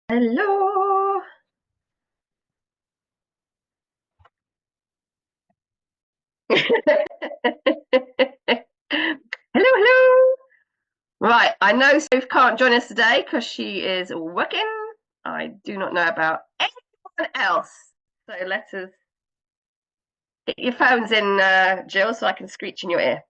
Hello. Hello. Right, I know Soph can't join us today because she is working. I do not know about anyone else. So let us get your phones in, Jill, so I can screech in your ear.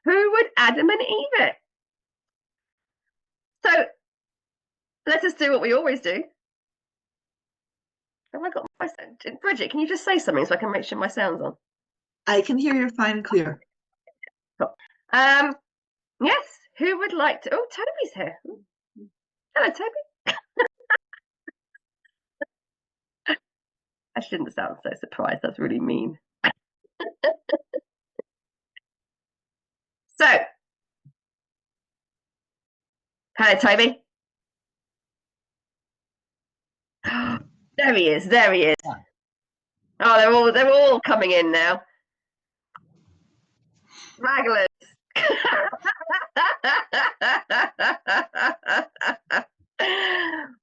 Who would Adam and Eve it? So let us do what we always do. Have I got my sound? Bridget, can you just say something so I can make sure my sound's on? I can hear you fine and clear. Cool. Yes, who would like to? Oh, Toby's here. Hello, Toby. I shouldn't sound so surprised. That's really mean. So, hello, Toby. There he is. There he is. Oh, they're all coming in now. Ragglers.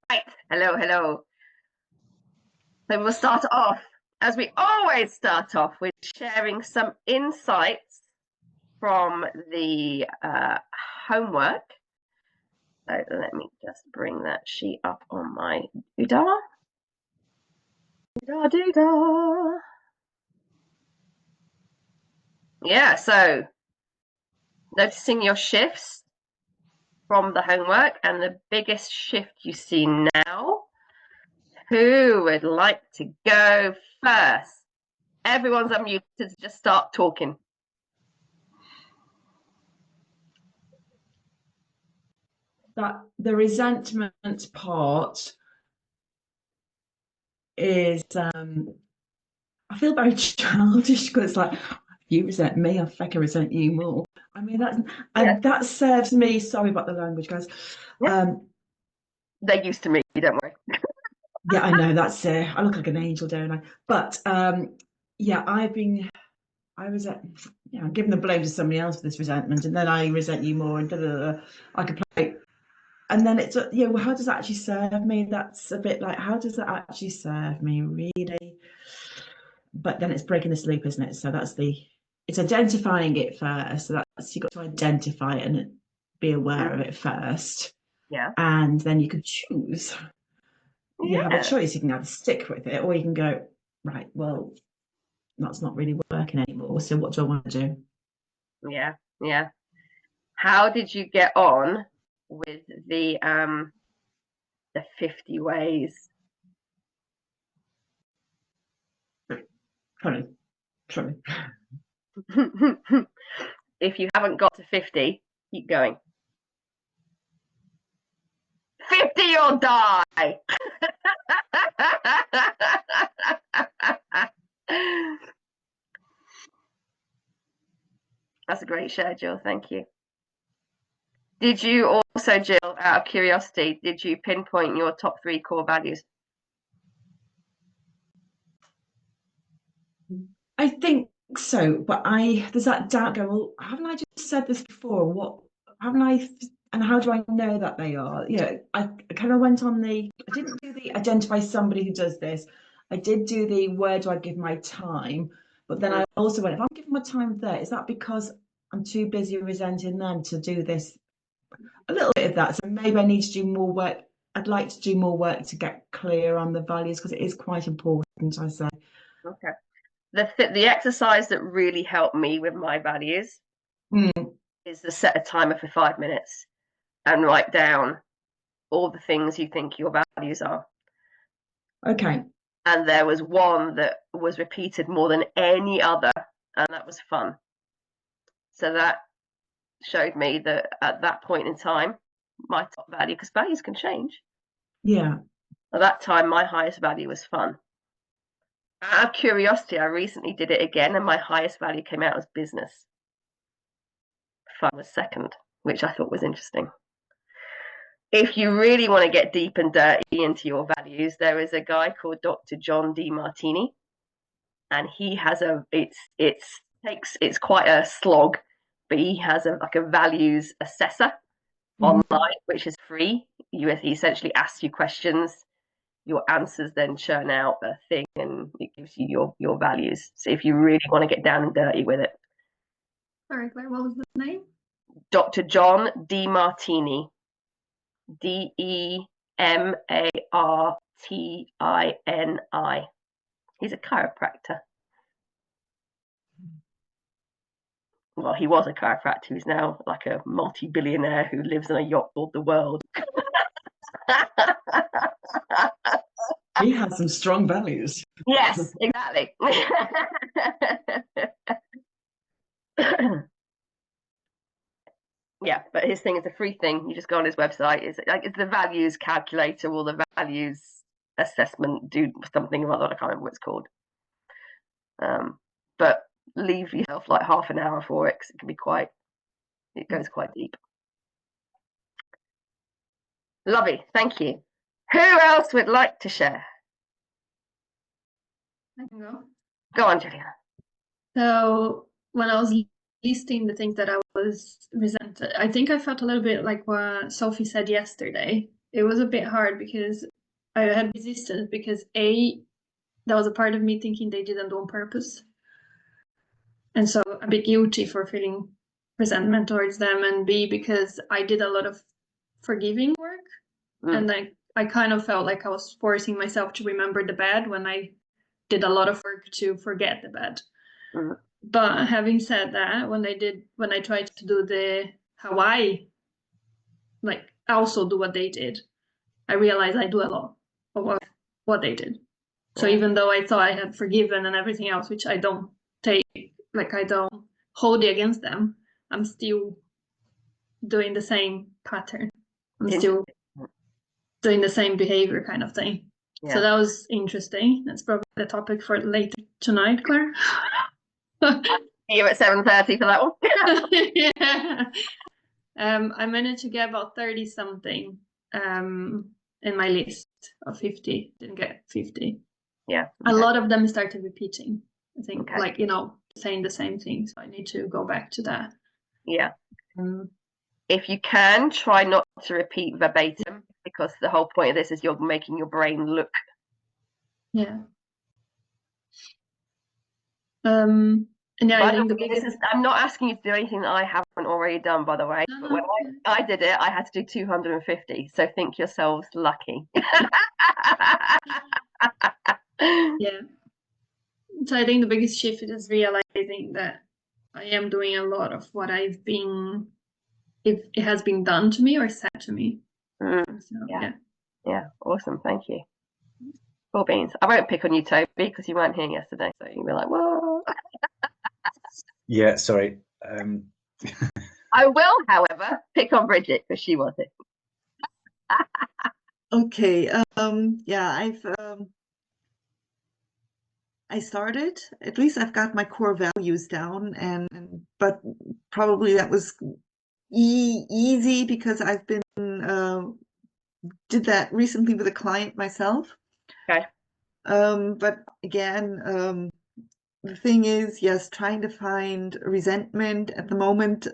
Right. Hello, hello. So we'll start off, as we always start off, with sharing some insights from the homework. So let me just bring that sheet up on my doodah. Doodah, doodah. Yeah, so noticing your shifts from the homework and the biggest shift you see now. Who would like to go first? Everyone's unmuted, just start talking. That the resentment part is I feel very childish because like you resent me, I fucking resent you more. I mean that serves me, sorry about the language, guys. They're used to me, don't worry. Yeah, I know that's I look like an angel, don't I? But yeah, I resent, I'm giving the blame to somebody else for this resentment, and then I resent you more, and da, da, da. I could play. And then it's well, how does that actually serve me? That's a bit like, how does that actually serve me, really? But then it's breaking this loop, isn't it? So it's identifying it first. So that's, you've got to identify it and be aware of it first. Yeah. And then you can choose. You have a choice. You can either stick with it, or you can go, right, well, that's not really working anymore. So what do I want to do? Yeah, yeah. How did you get on with the 50 ways? Funny. If you haven't got to 50, keep going. 50 or die. That's a great share, Jill. Thank you. Did you also, Jill, out of curiosity, did you pinpoint your top 3 core values? I think so, but there's that doubt going, well, haven't I just said this before? What haven't I, and how do I know that they are? I kind of went on I didn't do the identify somebody who does this. I did do the where do I give my time? But then I also went, if I'm giving my time there, is that because I'm too busy resenting them to do this? A little bit of that. So maybe I need to do more work. I'd like to do more work to get clear on the values because it is quite important, I say. Okay. The exercise that really helped me with my values is to set a timer for 5 minutes and write down all the things you think your values are. Okay. And there was one that was repeated more than any other, and that was fun. So that showed me that at that point in time, my top value, because values can change. Yeah. At that time, my highest value was fun. Out of curiosity, I recently did it again, and my highest value came out as business. Fun was second, which I thought was interesting. If you really want to get deep and dirty into your values, there is a guy called Dr. John Demartini. and he has it's quite a slog, but he has like a values assessor online, which is free. He essentially asks you questions, your answers then churn out a thing, and it gives you your values. So if you really want to get down and dirty with it. Sorry, Claire, what was the name? Dr. John Demartini. Demartini. He's a chiropractor. Well, he was a chiropractor. He's now like a multi-billionaire who lives on a yacht called the World. He has some strong values. Yes, exactly. Yeah, but his thing is a free thing. You just go on his website. It's the values calculator or the values assessment. Do something about that. I can't remember what it's called. But leave yourself like half an hour for it, because it goes quite deep. Lovely, thank you. Who else would like to share? I can go. Go on, Julia. So when I was listing the things that I was resented, I think I felt a little bit like what Sophie said yesterday. It was a bit hard because I had resistance because that was a part of me thinking they didn't do on purpose. And so a bit guilty for feeling resentment towards them, and B, because I did a lot of forgiving work. And I kind of felt like I was forcing myself to remember the bad when I did a lot of work to forget the bad. But having said that, when I tried to do how I like also do what they did, I realized I do a lot of what they did. So even though I thought I had forgiven and everything else, which I don't take, like I don't hold it against them, I'm still doing the same pattern. I'm still doing the same behavior kind of thing. Yeah. So that was interesting. That's probably the topic for later tonight, Claire. You're at 7:30 for that one. Yeah. I managed to get about 30 something in my list of 50. Didn't get 50. Yeah. Okay. A lot of them started repeating. I think saying the same thing. So I need to go back to that. Yeah. If you can, try not to repeat verbatim, because the whole point of this is you're making your brain look. Yeah. And yeah, I think the biggest... I'm not asking you to do anything that I haven't already done, by the way. No, but when I did it, I had to do 250. So think yourselves lucky. Yeah. So I think the biggest shift is realizing that I am doing a lot of what I've been, if it has been done to me or said to me. So, yeah. Awesome. Thank you. Cool beans. I won't pick on you, Toby, because you weren't here yesterday. So you'll be like, whoa. Yeah, sorry. I will, however, pick on Bridget because she was it. Okay. Yeah, I started, at least I've got my core values down, but probably that was easy because I've been did that recently with a client myself. Okay. But again, the thing is, yes, trying to find resentment at the moment.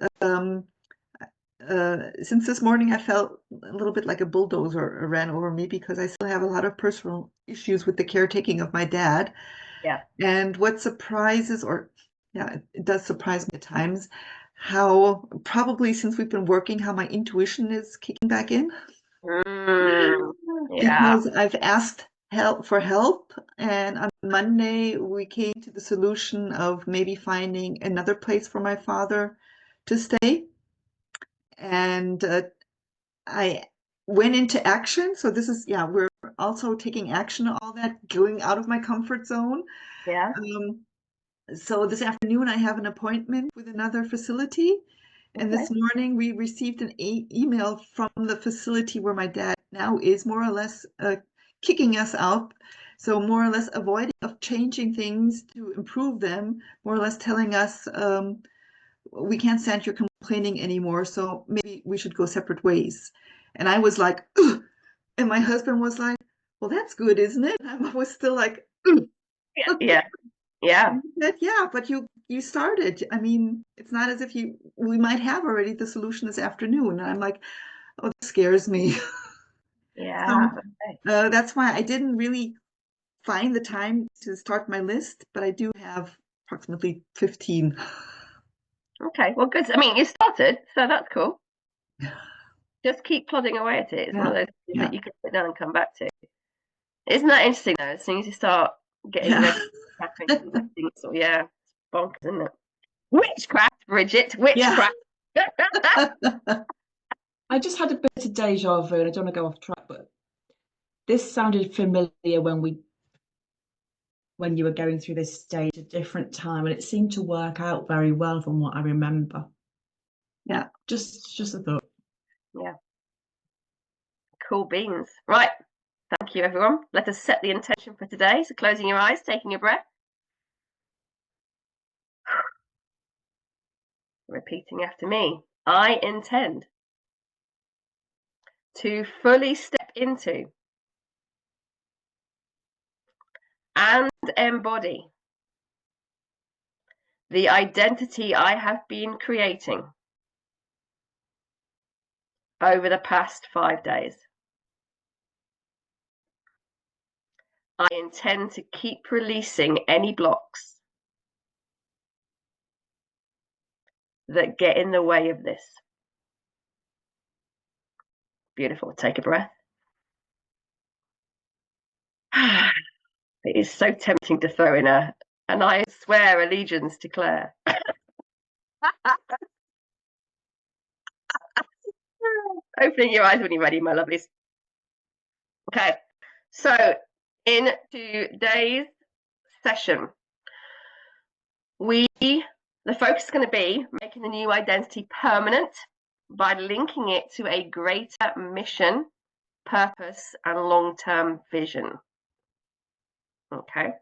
Since this morning, I felt a little bit like a bulldozer ran over me because I still have a lot of personal issues with the caretaking of my dad. Yeah. And what surprises, it does surprise me at times, how probably since we've been working, how my intuition is kicking back in. Yeah. Because I've asked for help, and on Monday we came to the solution of maybe finding another place for my father to stay. And I went into action. So this is, we're also taking action on all that, going out of my comfort zone. Yeah. So this afternoon I have an appointment with another facility. And this morning we received an email from the facility where my dad now is, more or less kicking us out. So more or less avoiding of changing things to improve them, more or less telling us we can't stand your complaining anymore, so maybe we should go separate ways. And I was like, ugh! And my husband was like, well, that's good, isn't it? And I was still like, ugh! Yeah. Yeah. And he said, yeah, but you started. I mean, it's not as if we might have already the solution this afternoon. And I'm like, oh, that scares me. Yeah. So that's why I didn't really find the time to start my list, but I do have approximately 15. Okay. Well, good. I mean, you started, so that's cool. Just keep plodding away at it. It's one of those things that you can sit down and come back to. Isn't that interesting though? As soon as you start getting ready, yeah, it's bonkers, isn't it? Witchcraft, Bridget, witchcraft. I just had a bit of deja vu, and I don't want to go off track, but this sounded familiar when you were going through this stage at a different time, and it seemed to work out very well from what I remember. Yeah. Just a thought. Yeah. Cool beans. Right. Thank you, everyone. Let us set the intention for today. So closing your eyes, taking a breath. Repeating after me. I intend to fully step into and embody the identity I have been creating over the past 5 days. I intend to keep releasing any blocks that get in the way of this. Beautiful. Take a breath. It is so tempting to throw in and I swear allegiance to Claire. Opening your eyes when you're ready, my lovelies. Okay, so in today's session, the focus is going to be making the new identity permanent by linking it to a greater mission, purpose, and long-term vision. Okay.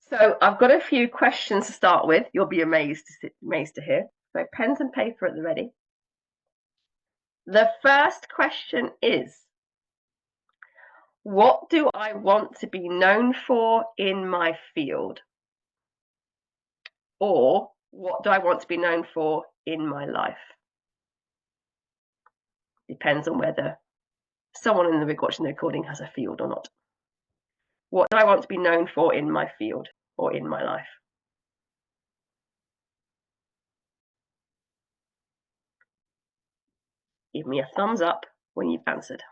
So I've got a few questions to start with. You'll be amazed to hear. So pens and paper at the ready. The first question is, what do I want to be known for in my field? Or what do I want to be known for in my life? Depends on whether someone in the watching the recording has a field or not. What do I want to be known for in my field or in my life? Give me a thumbs up when you've answered.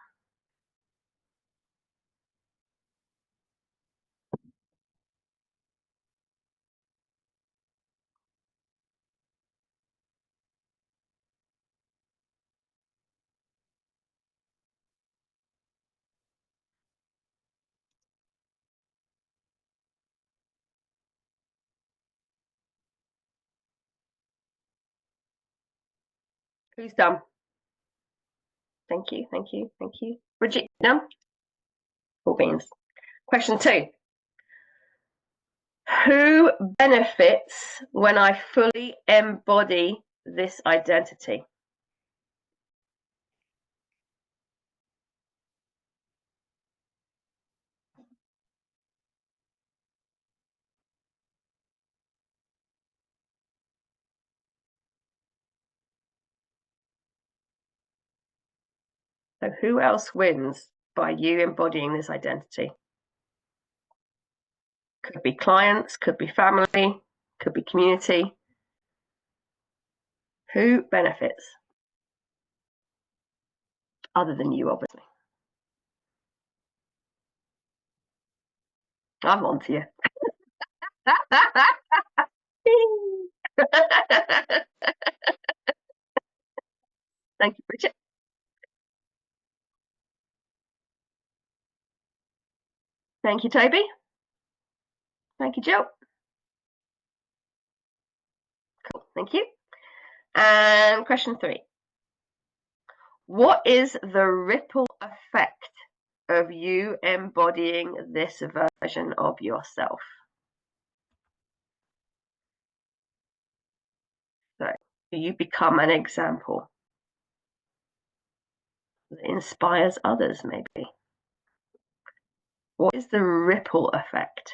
Who's done? Thank you, thank you, thank you. Bridget, done? Cool beans. Question 2. Who benefits when I fully embody this identity? So who else wins by you embodying this identity? Could be clients, could be family, could be community. Who benefits? Other than you, obviously. I'm on to you. Thank you, Bridget. Thank you, Toby. Thank you, Jill. Cool, thank you. And question 3. What is the ripple effect of you embodying this version of yourself? So, do you become an example that inspires others, maybe? What is the ripple effect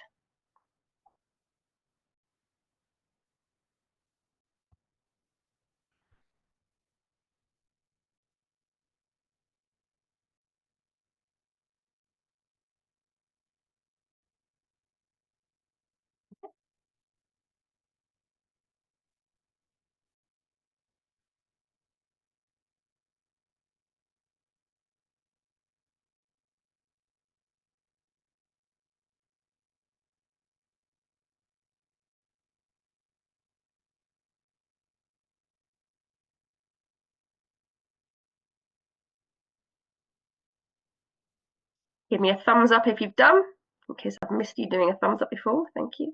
Give me a thumbs up if you've done, in case I've missed you doing a thumbs up before. Thank you.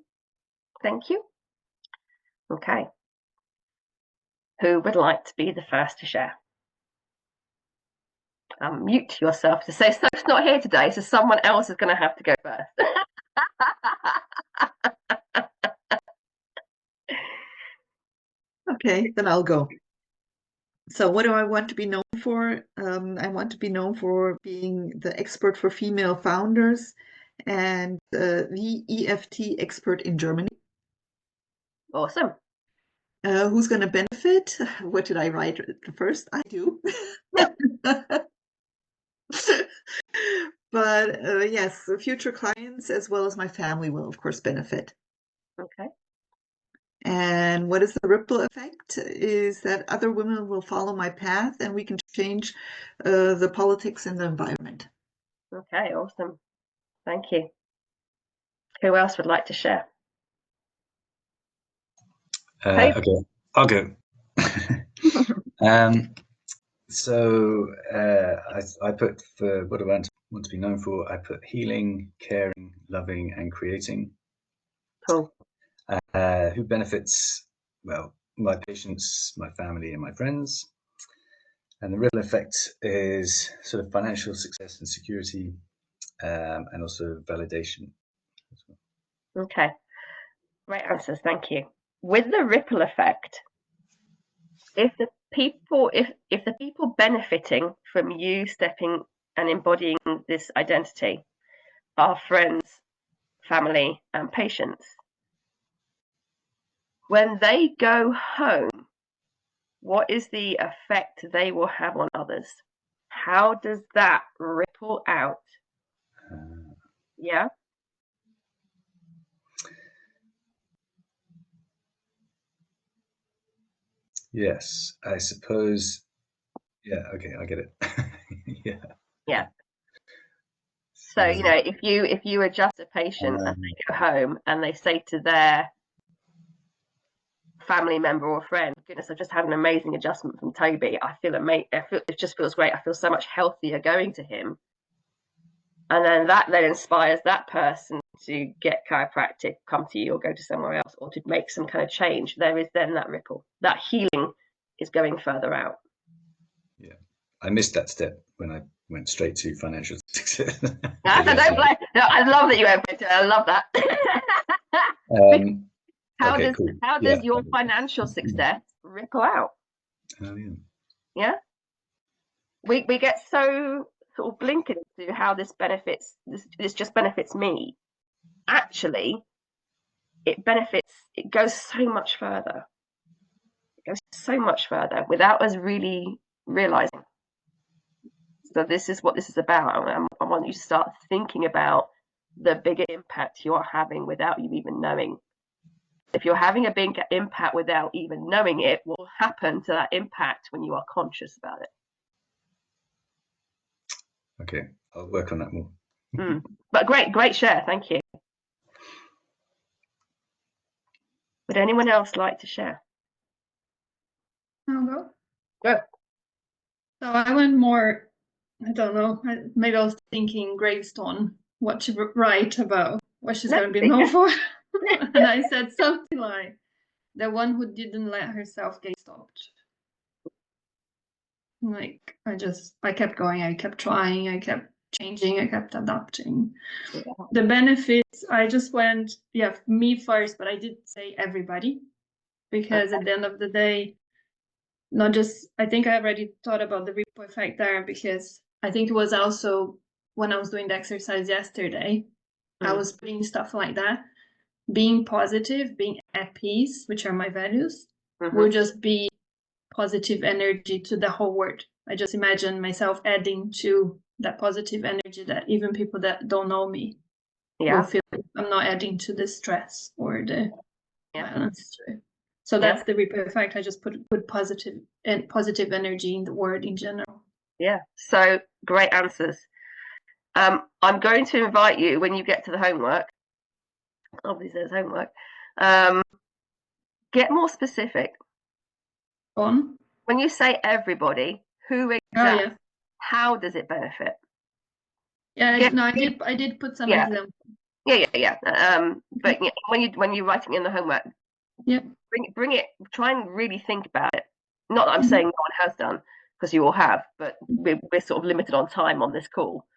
Thank you. Okay. Who would like to be the first to share? Mute yourself to say Soph's not here today, so someone else is going to have to go first. Okay, then I'll go. So what do I want to be known for? I want to be known for being the expert for female founders and the EFT expert in Germany. Awesome. Who's going to benefit? What did I write first? I do. But yes, future clients as well as my family will, of course, benefit. Okay. And what is the ripple effect? Is that other women will follow my path and we can change the politics and the environment. Okay, awesome. Thank you. Who else would like to share? Okay, I'll go. So I put for what I want to be known for, I put healing, caring, loving, and creating. Cool. Who benefits? Well, my patients, my family, and my friends. And the ripple effect is sort of financial success and security, and also validation. Okay. Great answers. Thank you. With the ripple effect, if the people benefiting from you stepping and embodying this identity are friends, family, and patients, when they go home, what is the effect they will have on others? How does that ripple out? Yeah. Yes, I suppose. Yeah. Okay, I get it. Yeah. Yeah. So, you know, if you adjust a patient and they go home and they say to their family member or friend, goodness, I've just had an amazing adjustment from Toby. It just feels great. I feel so much healthier going to him. And then that inspires that person to get chiropractic, come to you, or go to somewhere else, or to make some kind of change. There is then that ripple. That healing is going further out. Yeah, I missed that step when I went straight to financial success. I love that you went into it. I love that. How does your financial success ripple out? Oh, yeah. Yeah. We get so sort of blinkered to how this benefits. This just benefits me. Actually, it goes so much further. It goes so much further without us really realizing. So this is what this is about. I want you to start thinking about the bigger impact you're having without you even knowing. If you're having a big impact without even knowing it, what will happen to that impact when you are conscious about it? Okay, I'll work on that more. But great share. Thank you. Would anyone else like to share? I'll go. Go. So I went more, I don't know, maybe I was thinking gravestone, what to write about, what she's going to be known for. And I said something like, the one who didn't let herself get stopped. Like, I kept going, I kept trying, I kept changing, I kept adapting. Yeah. The benefits, I just went, me first, but I did say everybody. Because at the end of the day, not just, I think I already thought about the ripple effect there, because I think it was also when I was doing the exercise yesterday, I was putting stuff like that. Being positive, being at peace, which are my values, will just be positive energy to the whole world. I just imagine myself adding to that positive energy that even people that don't know me will feel I'm not adding to the stress or the violence to it. So that's the ripple effect. I just put positive energy in the word in general. Yeah. So great answers. I'm going to invite you when you get to the homework. Obviously, there's homework. Get more specific. On. When you say everybody, who exactly? How does it benefit? Yeah, Yeah. no, I did put some Yeah. examples. Yeah. But yeah, when you're writing in the homework, Yeah. bring it. Try and really think about it. Not that I'm Mhm. saying no one has done, because you all have, but we're sort of limited on time on this call.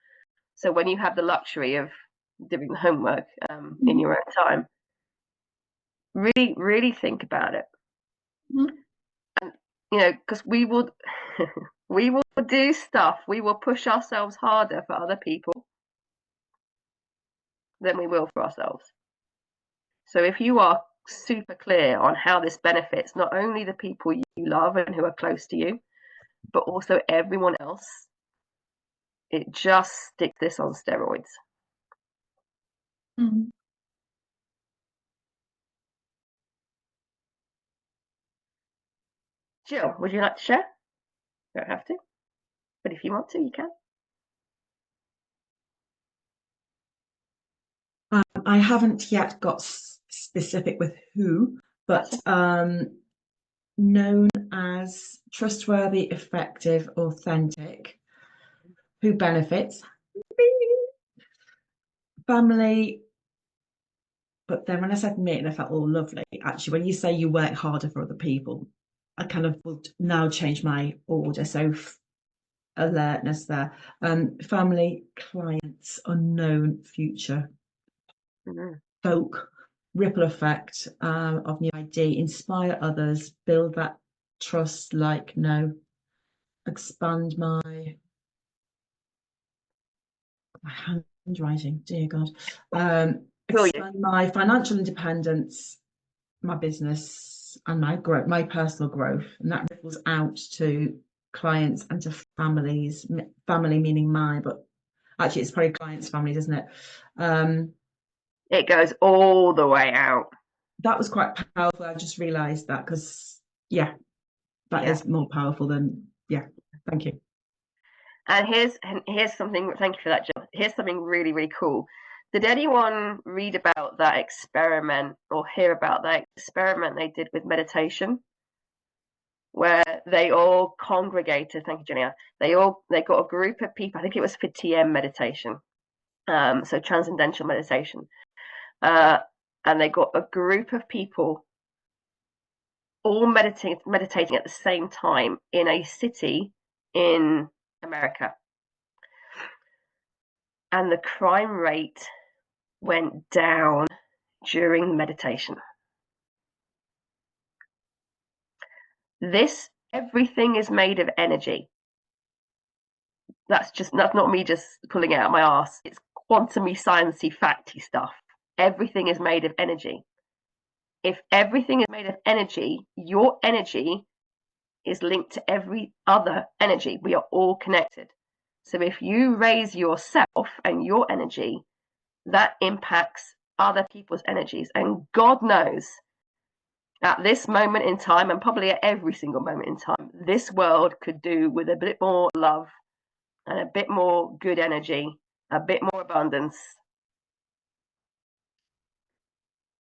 So when you have the luxury of doing the homework in your own time, really think about it. Mhm. And because we will we will do stuff, we will push ourselves harder for other people than we will for ourselves. So if you are super clear on how this benefits not only the people you love and who are close to you, but also everyone else, it just sticks this on steroids. Mhm. Jill, would you like to share? You don't have to, but if you want to, you can. I haven't yet got specific with who, but known as trustworthy, effective, authentic, who benefits family. But then when I said mate, and I felt all lovely. Actually, when you say you work harder for other people, I kind of will now change my order. So alertness there. Family, clients, unknown, future, folk, ripple effect of new ID, inspire others, build that trust, like no, expand my handwriting, dear God. Expand my financial independence, my business, and my growth, my personal growth, and that ripples out to clients and to families. Family meaning mine, but actually it's probably clients' families, isn't it? It goes all the way out. That was quite powerful. I just realised that because that is more powerful than Thank you. And here's something. Thank you for that, Jill. Here's something really cool. Did anyone read about that experiment or hear about that experiment they did with meditation, where they all congregated? Thank you, Julia. They got a group of people. I think it was for TM meditation, so transcendental meditation, and they got a group of people all meditating at the same time in a city in America. And the crime rate went down during the meditation. Everything is made of energy. That's not me just pulling it out of my arse. It's quantum-y, sciencey, facty stuff. Everything is made of energy. If everything is made of energy, your energy is linked to every other energy. We are all connected. So if you raise yourself and your energy, that impacts other people's energies. And God knows, at this moment in time, and probably at every single moment in time, this world could do with a bit more love and a bit more good energy, a bit more abundance.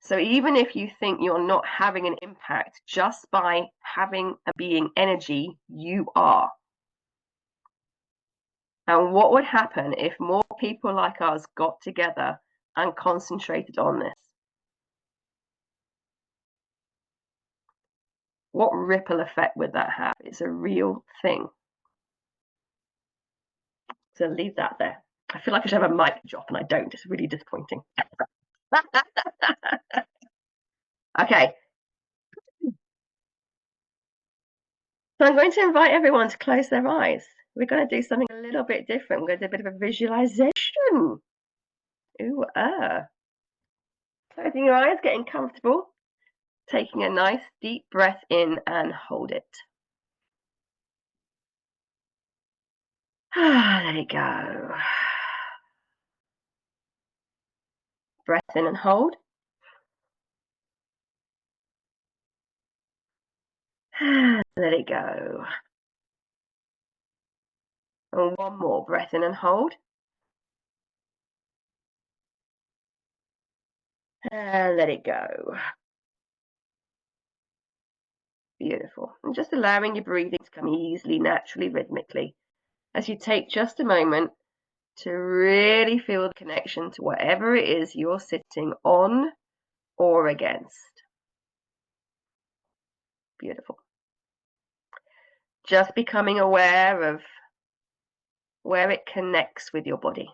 So even if you think you're not having an impact, just by having a being energy, you are. And what would happen if more people like us got together and concentrated on this? What ripple effect would that have? It's a real thing. So leave that there. I feel like I should have a mic drop and I don't. It's really disappointing. Okay. So I'm going to invite everyone to close their eyes. We're going to do something a little bit different. We're going to do a bit of a visualization. Ooh, Closing your eyes, getting comfortable. Taking a nice deep breath in and hold it. Let it go. Breath in and hold. Let it go. And one more. Breath in and hold. And let it go. Beautiful. And just allowing your breathing to come easily, naturally, rhythmically, as you take just a moment to really feel the connection to whatever it is you're sitting on or against. Beautiful. Just becoming aware of where it connects with your body.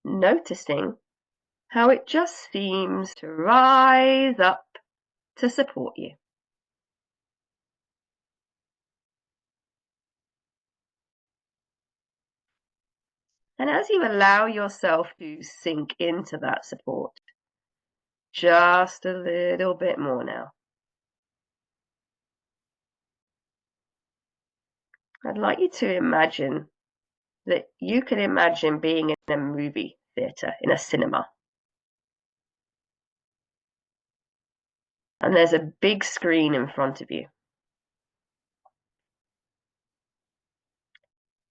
Noticing how it just seems to rise up to support you. And as you allow yourself to sink into that support, just a little bit more now, I'd like you to imagine that you can imagine being in a movie theatre, in a cinema. And there's a big screen in front of you.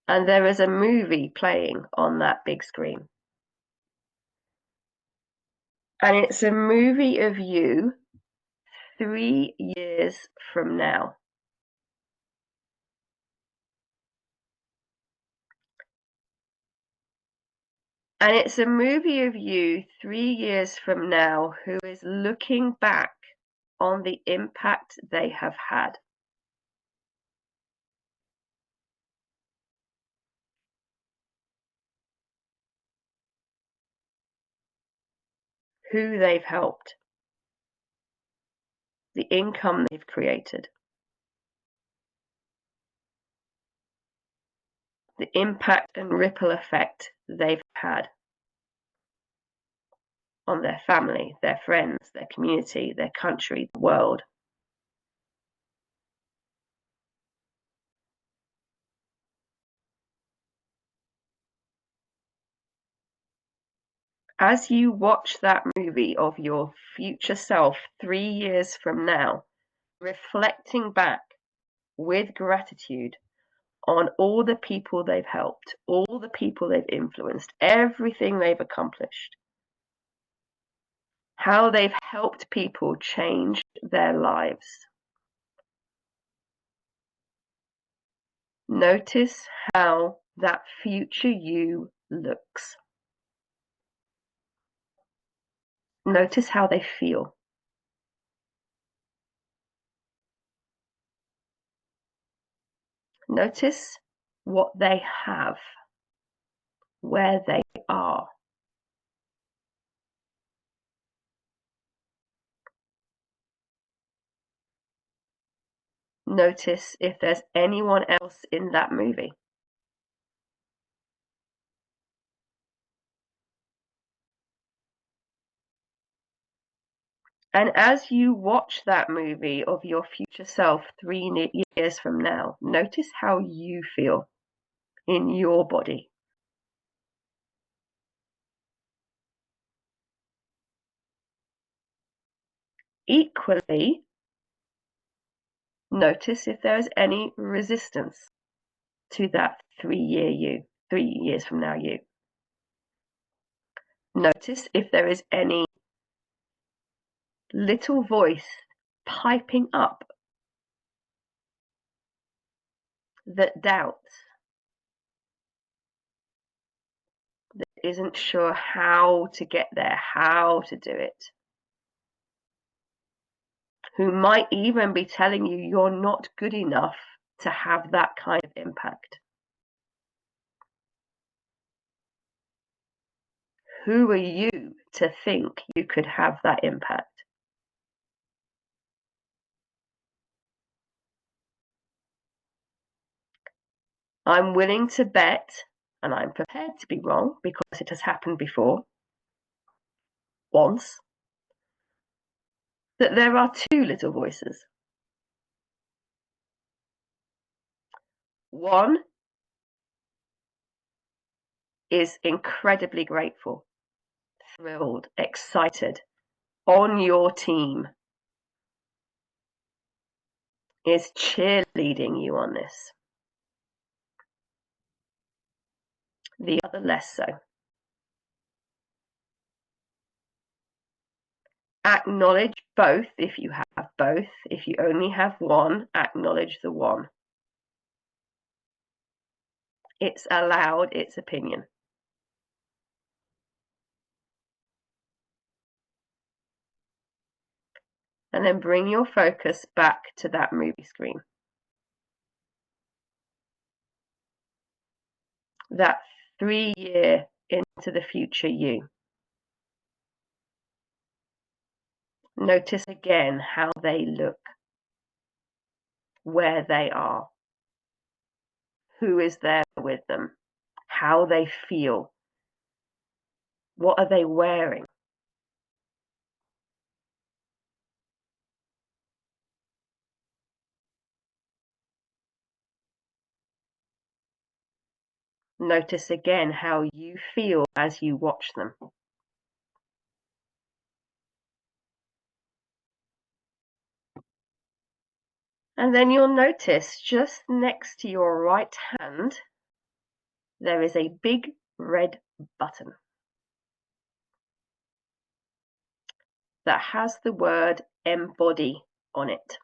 And there is a movie playing on that big screen. And it's a movie of you 3 years from now. And it's a movie of you 3 years from now who is looking back on the impact they have had. Who they've helped. The income they've created. The impact and ripple effect they've had on their family, their friends, their community, their country, the world. As you watch that movie of your future self 3 years from now, reflecting back with gratitude on all the people they've helped, all the people they've influenced, everything they've accomplished, how they've helped people change their lives. Notice how that future you looks. Notice how they feel. Notice what they have, where they are. Notice if there's anyone else in that movie. And as you watch that movie of your future self 3 years from now, notice how you feel in your body. Equally, notice if there is any resistance to that 3-year you, 3 years from now you. Notice if there is any little voice piping up that doubts, that isn't sure how to get there, how to do it, who might even be telling you you're not good enough to have that kind of impact. Who are you to think you could have that impact? I'm willing to bet, and I'm prepared to be wrong because it has happened before, once, that there are 2 little voices. One is incredibly grateful, thrilled, excited, on your team, is cheerleading you on this. The other less so. Acknowledge both if you have both. If you only have one, acknowledge the one. It's allowed its opinion. And then bring your focus back to that movie screen. That 3-year into the future you. Notice again how they look, where they are, who is there with them, how they feel, what are they wearing. Notice again how you feel as you watch them. And then you'll notice just next to your right hand, there is a big red button that has the word embody on it.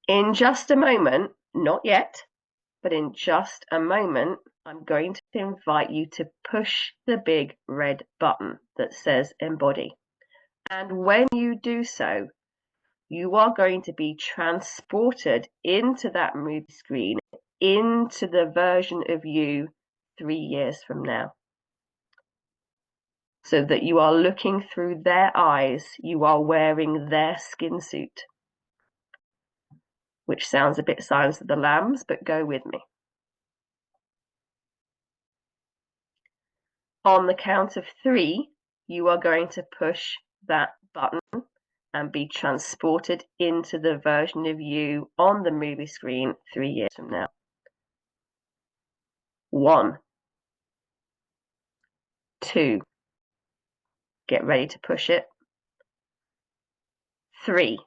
In just a moment, not yet, but in just a moment, I'm going to invite you to push the big red button that says embody. And when you do so, you are going to be transported into that movie screen, into the version of you 3 years from now. So that you are looking through their eyes, you are wearing their skin suit. Which sounds a bit Silence of the Lambs, but go with me. On the count of 3, you are going to push that button and be transported into the version of you on the movie screen 3 years from now. 1, 2, get ready to push it. 3.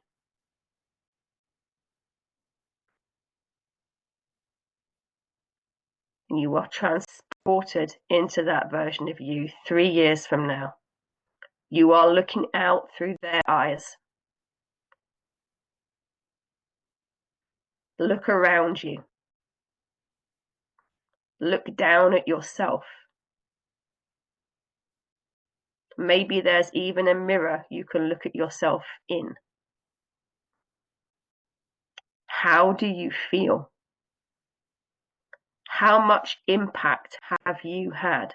You are transported into that version of you 3 years from now. You are looking out through their eyes. Look around you. Look down at yourself. Maybe there's even a mirror you can look at yourself in. How do you feel? How much impact have you had?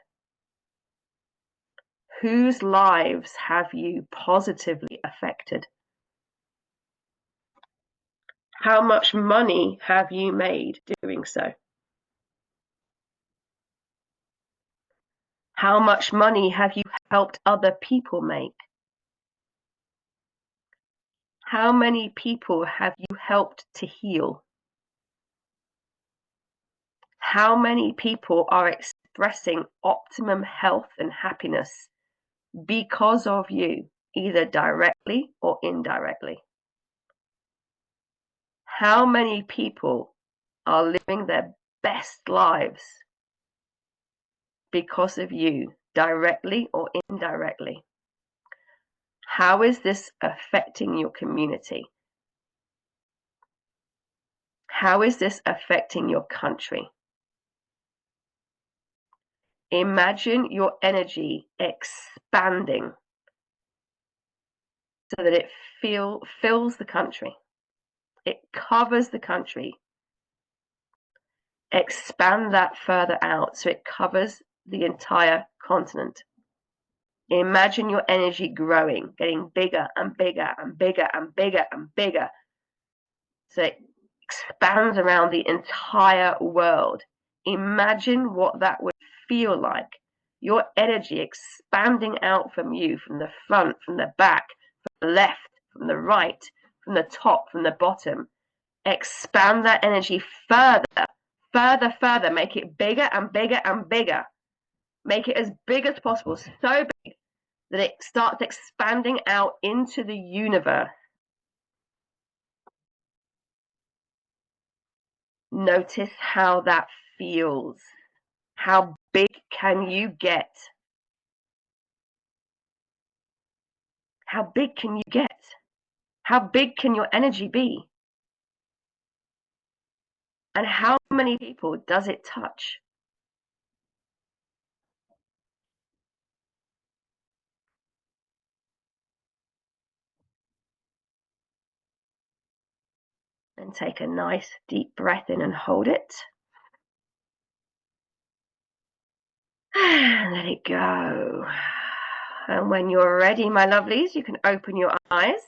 Whose lives have you positively affected? How much money have you made doing so? How much money have you helped other people make? How many people have you helped to heal? How many people are expressing optimum health and happiness because of you, either directly or indirectly? How many people are living their best lives because of you, directly or indirectly? How is this affecting your community? How is this affecting your country? Imagine your energy expanding so that it fills the country. It covers the country. Expand that further out so it covers the entire continent. Imagine your energy growing, getting bigger and bigger and bigger and bigger and bigger. So it expands around the entire world. Imagine what that would feel like. Your energy expanding out from you, from the front, from the back, from the left, from the right, from the top, from the bottom. Expand that energy further, further, further. Make it bigger and bigger and bigger. Make it as big as possible, so big that it starts expanding out into the universe. Notice how that feels. How big can you get? how big can you get? How big can your energy be? And how many people does it touch? And take a nice deep breath in and hold it. And let it go. And when you're ready, my lovelies, you can open your eyes.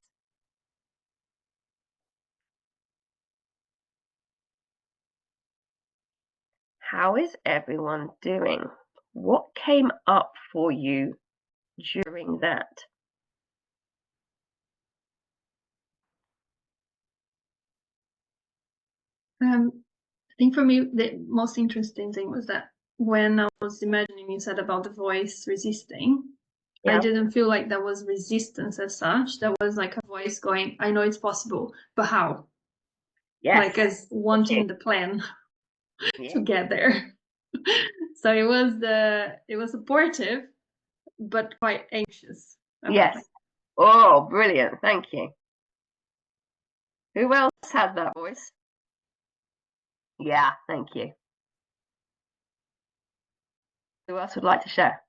How is everyone doing? What came up for you during that? I think for me, the most interesting thing was that when I was imagining you said about the voice resisting, I Yeah. didn't feel like there was resistance as such. There was like a voice going, I know it's possible, but how? Yes. Like as wanting the plan Yeah. to get there. So it was supportive, but quite anxious. Yes. Oh, brilliant. Thank you. Who else had that voice? Yeah, thank you. Who else would like to share?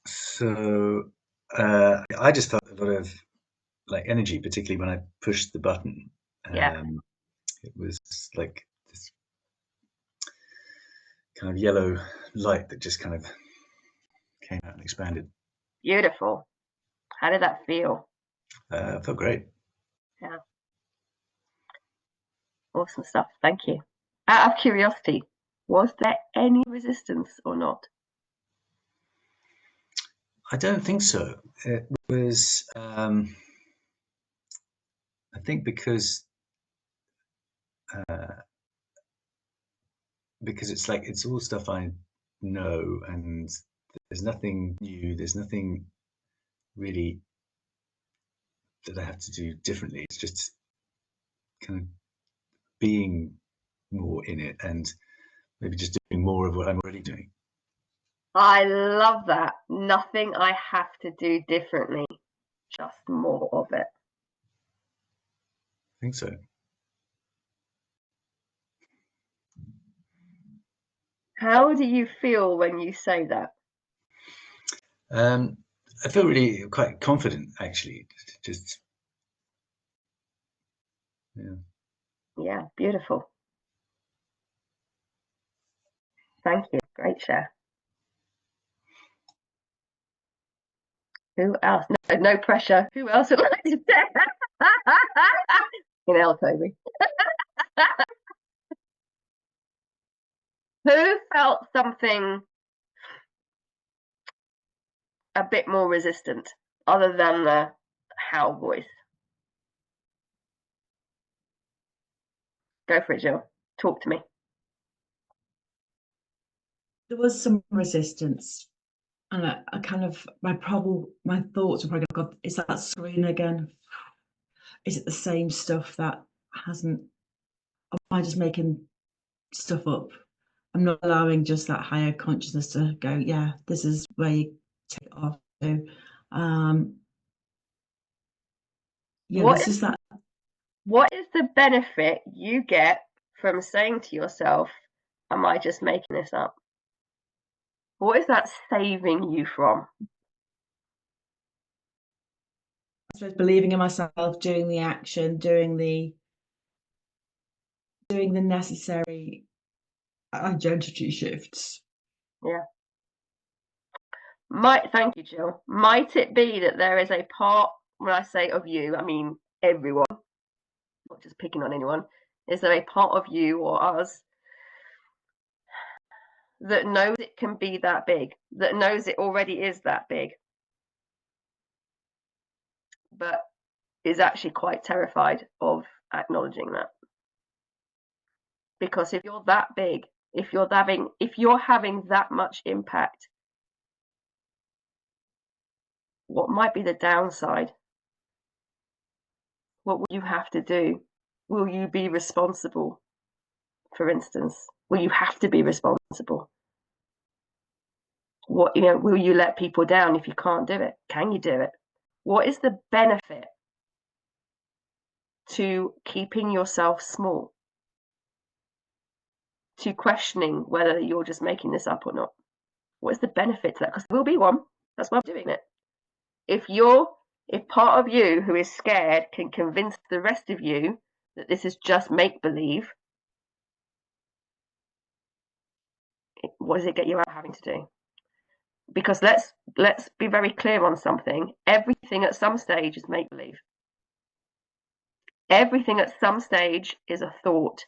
So I just felt a lot of like energy, particularly when I pushed the button. Yeah. It was like this kind of yellow light that just kind of came out and expanded. Beautiful. How did that feel? Felt great. Yeah. Awesome stuff. Thank you. Out of curiosity, was there any resistance or not? I don't think so. It was, I think because it's like it's all stuff I know, and there's nothing new. There's nothing really that I have to do differently. It's just kind of being more in it and maybe just doing more of what I'm already doing. I love that. Nothing I have to do differently, just more of it. I think so. How do you feel when you say that? I feel really quite confident, actually. Just yeah. Yeah, beautiful. Thank you. Great share. Who else? No pressure. Who else would like to share? You know, Toby. Who felt something a bit more resistant other than the how voice? Go for it, Jill. Talk to me. There was some resistance, and I kind of my thoughts were probably, God, is that screen again? Is it the same stuff that hasn't? Or am I just making stuff up? I'm not allowing just that higher consciousness to go, yeah, this is where you take it off to. Yeah, What this is that. What is the benefit you get from saying to yourself, am I just making this up? What is that saving you from? I suppose believing in myself, doing the action, doing the necessary identity shifts. Yeah. Thank you, Jill. Might it be that there is a part, when I say of you, I mean everyone, not just picking on anyone. Is there a part of you or us that knows it can be that big, that knows it already is that big, but is actually quite terrified of acknowledging that? Because if you're that big, if you're having that much impact, what might be the downside? What will you have to do? Will you be responsible, for instance, Will you have to be responsible? What, will you let people down if you can't do it? Can you do it? What is the benefit to keeping yourself small? To questioning whether you're just making this up or not? What is the benefit to that? Because there will be one. That's why I'm doing it. If part of you who is scared can convince the rest of you that this is just make-believe, what does it get you out of having to do? Because let's be very clear on something. Everything at some stage is make-believe. Everything at some stage is a thought.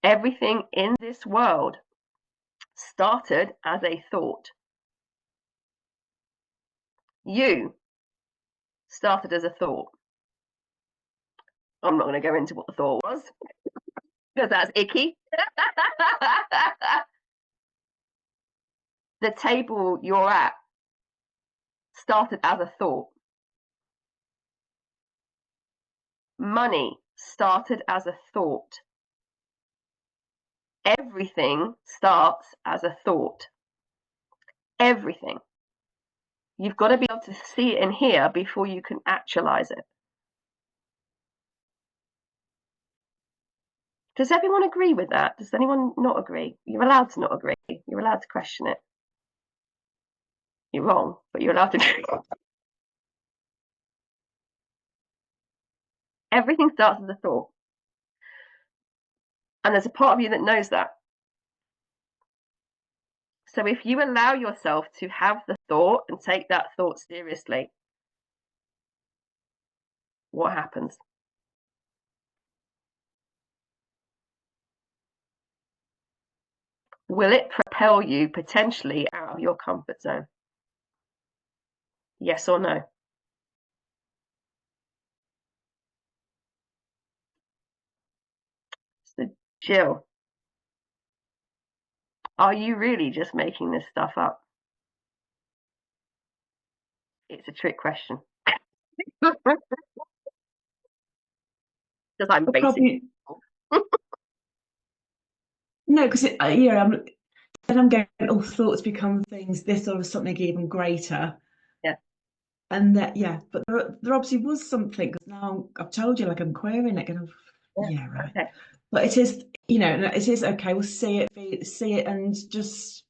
Everything in this world started as a thought. You started as a thought. I'm not going to go into what the thought was because that's icky. The table you're at started as a thought. Money started as a thought. Everything starts as a thought. Everything. You've got to be able to see it and hear before you can actualize it. Does everyone agree with that? Does anyone not agree? You're allowed to not agree. You're allowed to question it. You're wrong, but you're allowed to agree. Everything starts as a thought. And there's a part of you that knows that. So if you allow yourself to have the thought and take that thought seriously, what happens? Will it propel you potentially out of your comfort zone? Yes or no? So, Jill, are you really just making this stuff up? It's a trick question. Because I'm basic. Probably, no, because I'm going, oh, thoughts become things, this or something even greater. Yeah. And that, but there obviously was something, because now I've told you, like, I'm querying it, kind of, right. Okay. But it is, it is okay, we'll see it and just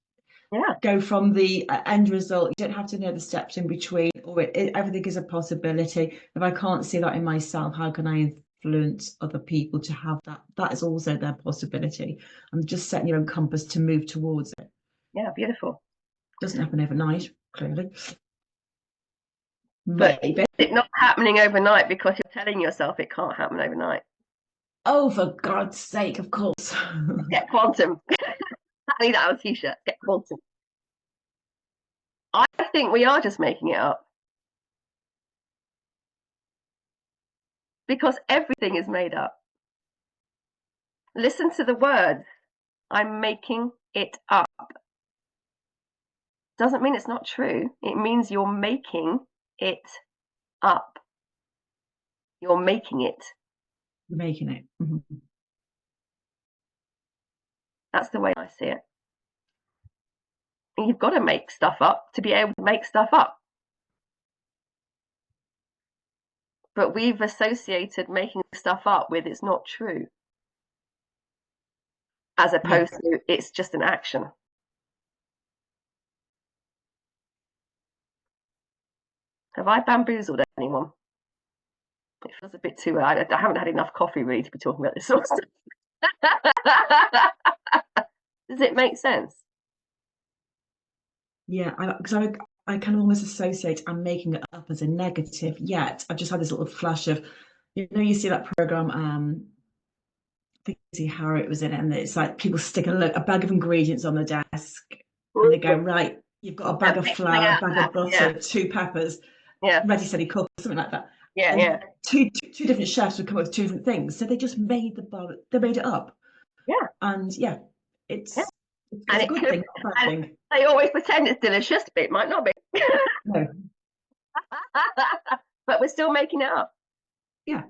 go from the end result. You don't have to know the steps in between, or everything is a possibility. If I can't see that in myself, how can I influence other people to have that? That is also their possibility. I'm just setting your own compass to move towards it. Yeah, beautiful. Doesn't happen overnight, clearly. But Maybe. it's not happening overnight because you're telling yourself it can't happen overnight. Oh, for God's sake, of course. Get quantum. I need that on a t-shirt. Get quantum. I think we are just making it up. Because everything is made up. Listen to the words. I'm making it up. Doesn't mean it's not true. It means you're making it up. You're making it. You're making it. Mm-hmm. That's the way I see it. And you've got to make stuff up to be able to make stuff up. But we've associated making stuff up with it's not true. As opposed to it's just an action. Have I bamboozled anyone? It feels a bit too early. I haven't had enough coffee really to be talking about this sort of stuff. Does it make sense? Yeah, because I kind of almost associate I'm making it up as a negative, yet I've just had this little flash of, you see that program, I think Harriet was in it, and it's like people stick a bag of ingredients on the desk and they go, right, you've got a bag of flour, a bag of butter, 2 peppers, ready, steady, cook, something like that. And two different chefs would come up with 2 different things, so they just made it up. And it's a good thing, not a bad thing. They always pretend it's delicious, but it might not be. No. But we're still making it up. Yeah.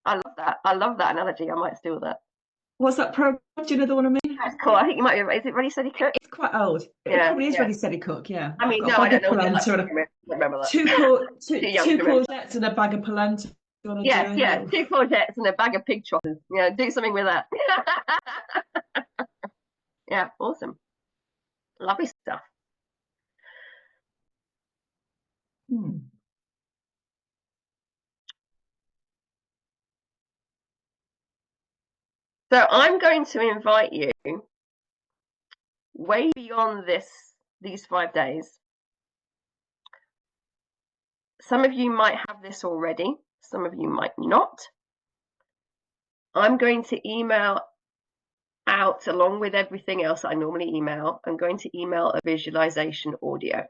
I love that. I love that analogy. I might steal that. What's that program? Do you know the one I mean? That's cool. I think you might be. Is it Ready Steady Cook? It's quite old. It Yeah, probably is yeah. Ready Steady Cook. Yeah. I mean, I've no, got I a don't bag know. of Like, polenta and remember that. two Too young to remember. courgettes and a bag of polenta. You want to Yes, do yeah, 2 courgettes and a bag of pig trotters. Yeah, do something with that. Yeah, awesome. Lovely stuff. So I'm going to invite you way beyond these 5 days. Some of you might have this already, some of you might not. I'm going to email out, along with everything else I normally email, I'm going to email a visualization audio.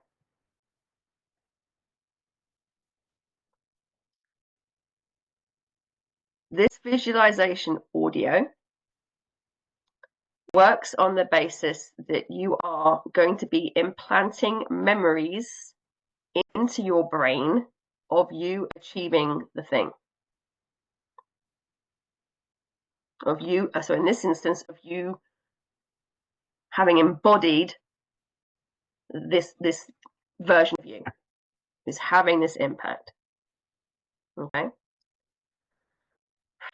This visualization audio works on the basis that you are going to be implanting memories into your brain of you achieving the thing. Of you, so in this instance, of you having embodied this version of you, is having this impact. Okay.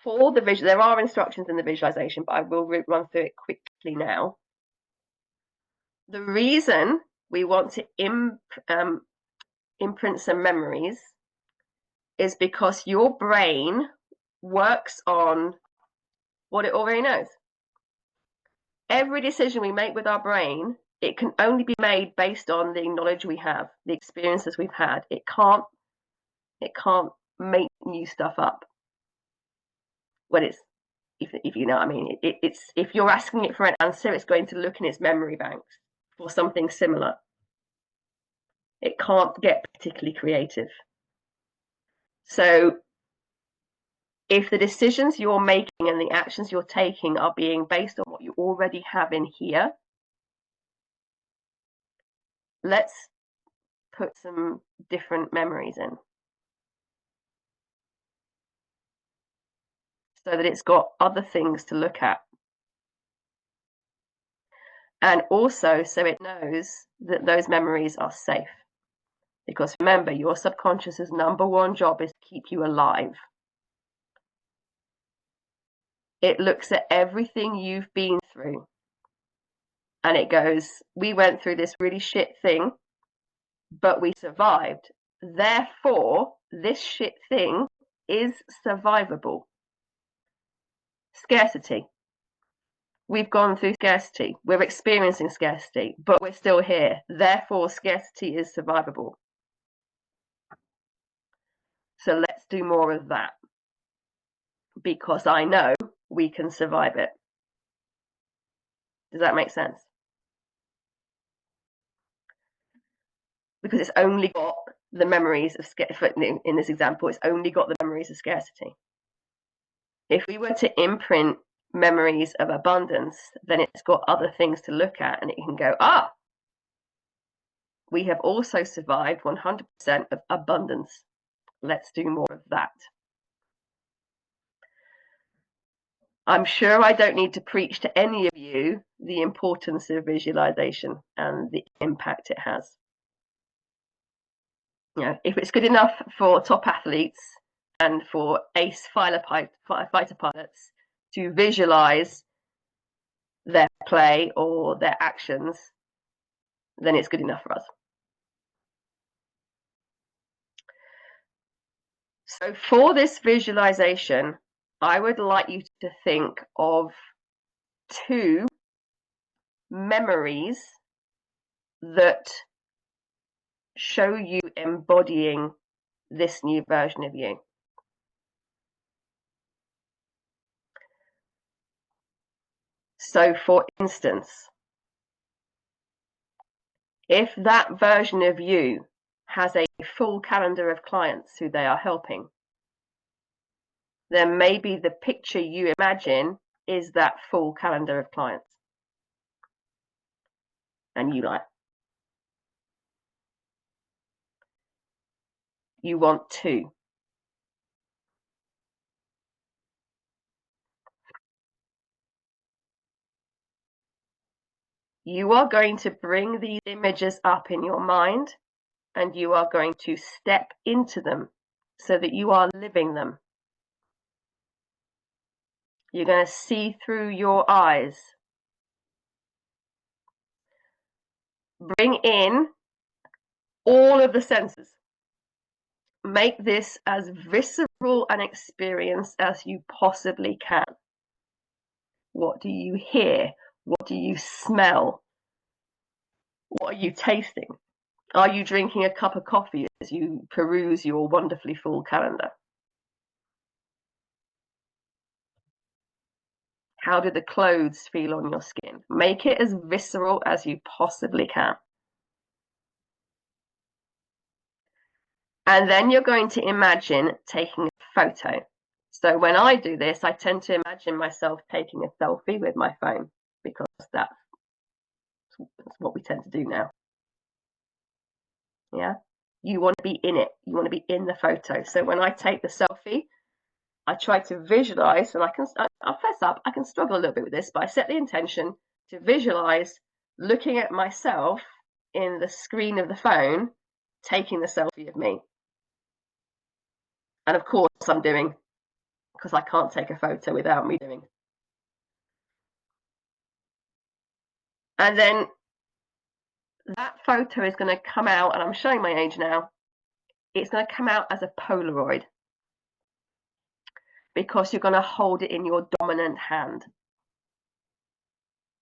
For the visual, there are instructions in the visualization, but I will run through it quickly now. The reason we want to imprint some memories is because your brain works on what it already knows. Every decision we make with our brain, it can only be made based on the knowledge we have, the experiences we've had. It can't make new stuff up. When it's, if you know what I mean, it's if you're asking it for an answer, it's going to look in its memory banks for something similar. It can't get particularly creative. So if the decisions you're making and the actions you're taking are being based on what you already have in here, let's put some different memories in so that it's got other things to look at. And also so it knows that those memories are safe. Because remember, your subconscious's #1 job is to keep you alive. It looks at everything you've been through and it goes, we went through this really shit thing, but we survived. Therefore, this shit thing is survivable. Scarcity. We've gone through scarcity. We're experiencing scarcity, but we're still here. Therefore, scarcity is survivable. So let's do more of that, because I know we can survive it. Does that make sense? Because it's only got the memories of scarcity. In this example, it's only got the memories of scarcity. If we were to imprint memories of abundance, then it's got other things to look at, and it can go, we have also survived 100% of abundance. Let's do more of that. I'm sure I don't need to preach to any of you the importance of visualization and the impact it has. You know, if it's good enough for top athletes and for ace fighter pilots to visualize their play or their actions, then it's good enough for us. So for this visualization, I would like you to think of 2 memories that show you embodying this new version of you. So for instance, if that version of you has a full calendar of clients who they are helping, then maybe the picture you imagine is that full calendar of clients. And you want 2. You are going to bring these images up in your mind and you are going to step into them so that you are living them. You're going to see through your eyes. Bring in all of the senses. Make this as visceral an experience as you possibly can. What do you hear? What do you smell? What are you tasting? Are you drinking a cup of coffee as you peruse your wonderfully full calendar? How do the clothes feel on your skin? Make it as visceral as you possibly can. And then you're going to imagine taking a photo. So when I do this, I tend to imagine myself taking a selfie with my phone because that's what we tend to do now. Yeah, you want to be in it. You want to be in the photo. So when I take the selfie, I try to visualize, and I'll fess up, I can struggle a little bit with this, but I set the intention to visualize looking at myself in the screen of the phone, taking the selfie of me. And of course I'm doing, because I can't take a photo without me doing. And then that photo is going to come out, and I'm showing my age now, it's going to come out as a Polaroid because you're going to hold it in your dominant hand.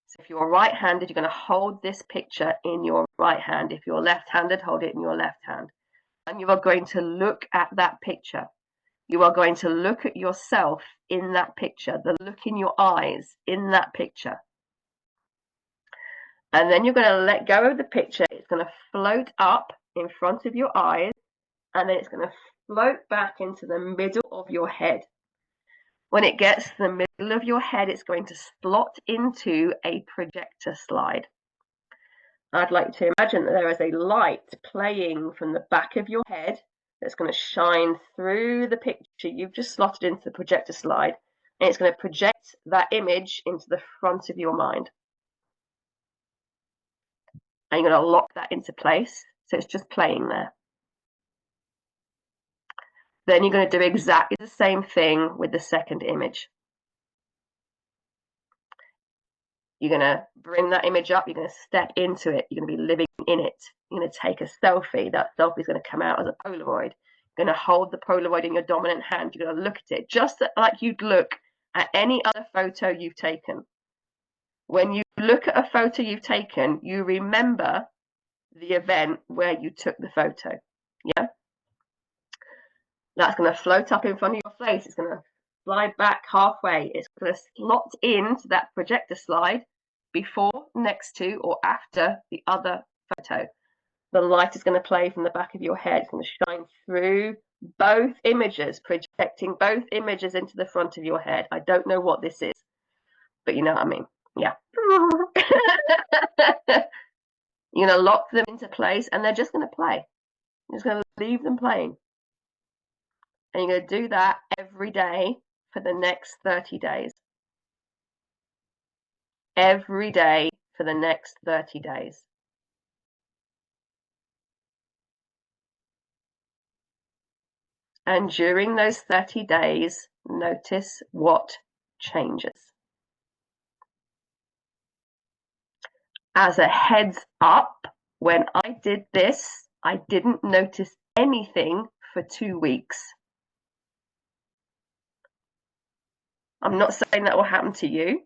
So if you're right-handed, you're going to hold this picture in your right hand. If you're left-handed, hold it in your left hand. And you are going to look at that picture. You are going to look at yourself in that picture, the look in your eyes in that picture. And then you're going to let go of the picture. It's going to float up in front of your eyes, and then it's going to float back into the middle of your head. When it gets to the middle of your head, it's going to slot into a projector slide. I'd like to imagine that there is a light playing from the back of your head that's going to shine through the picture you've just slotted into the projector slide, and it's going to project that image into the front of your mind. And you're going to lock that into place, so it's just playing there. Then you're going to do exactly the same thing with the second image. You're going to bring that image up, you're going to step into it, you're going to be living in it. You're going to take a selfie. That selfie is going to come out as a Polaroid. You're going to hold the Polaroid in your dominant hand. You're going to look at it just like you'd look at any other photo you've taken. When you look at a photo you've taken, you remember the event where you took the photo. Yeah? That's going to float up in front of your face. It's going to slide back halfway. It's going to slot into that projector slide before, next to, or after the other photo. The light is going to play from the back of your head. It's going to shine through both images, projecting both images into the front of your head. I don't know what this is, but you know what I mean. Yeah. You're going to lock them into place, and they're just going to play. You're just going to leave them playing. And you're going to do that every day for the next 30 days. Every day for the next 30 days. And during those 30 days, notice what changes. As a heads up, when I did this, I didn't notice anything for 2 weeks. I'm not saying that will happen to you,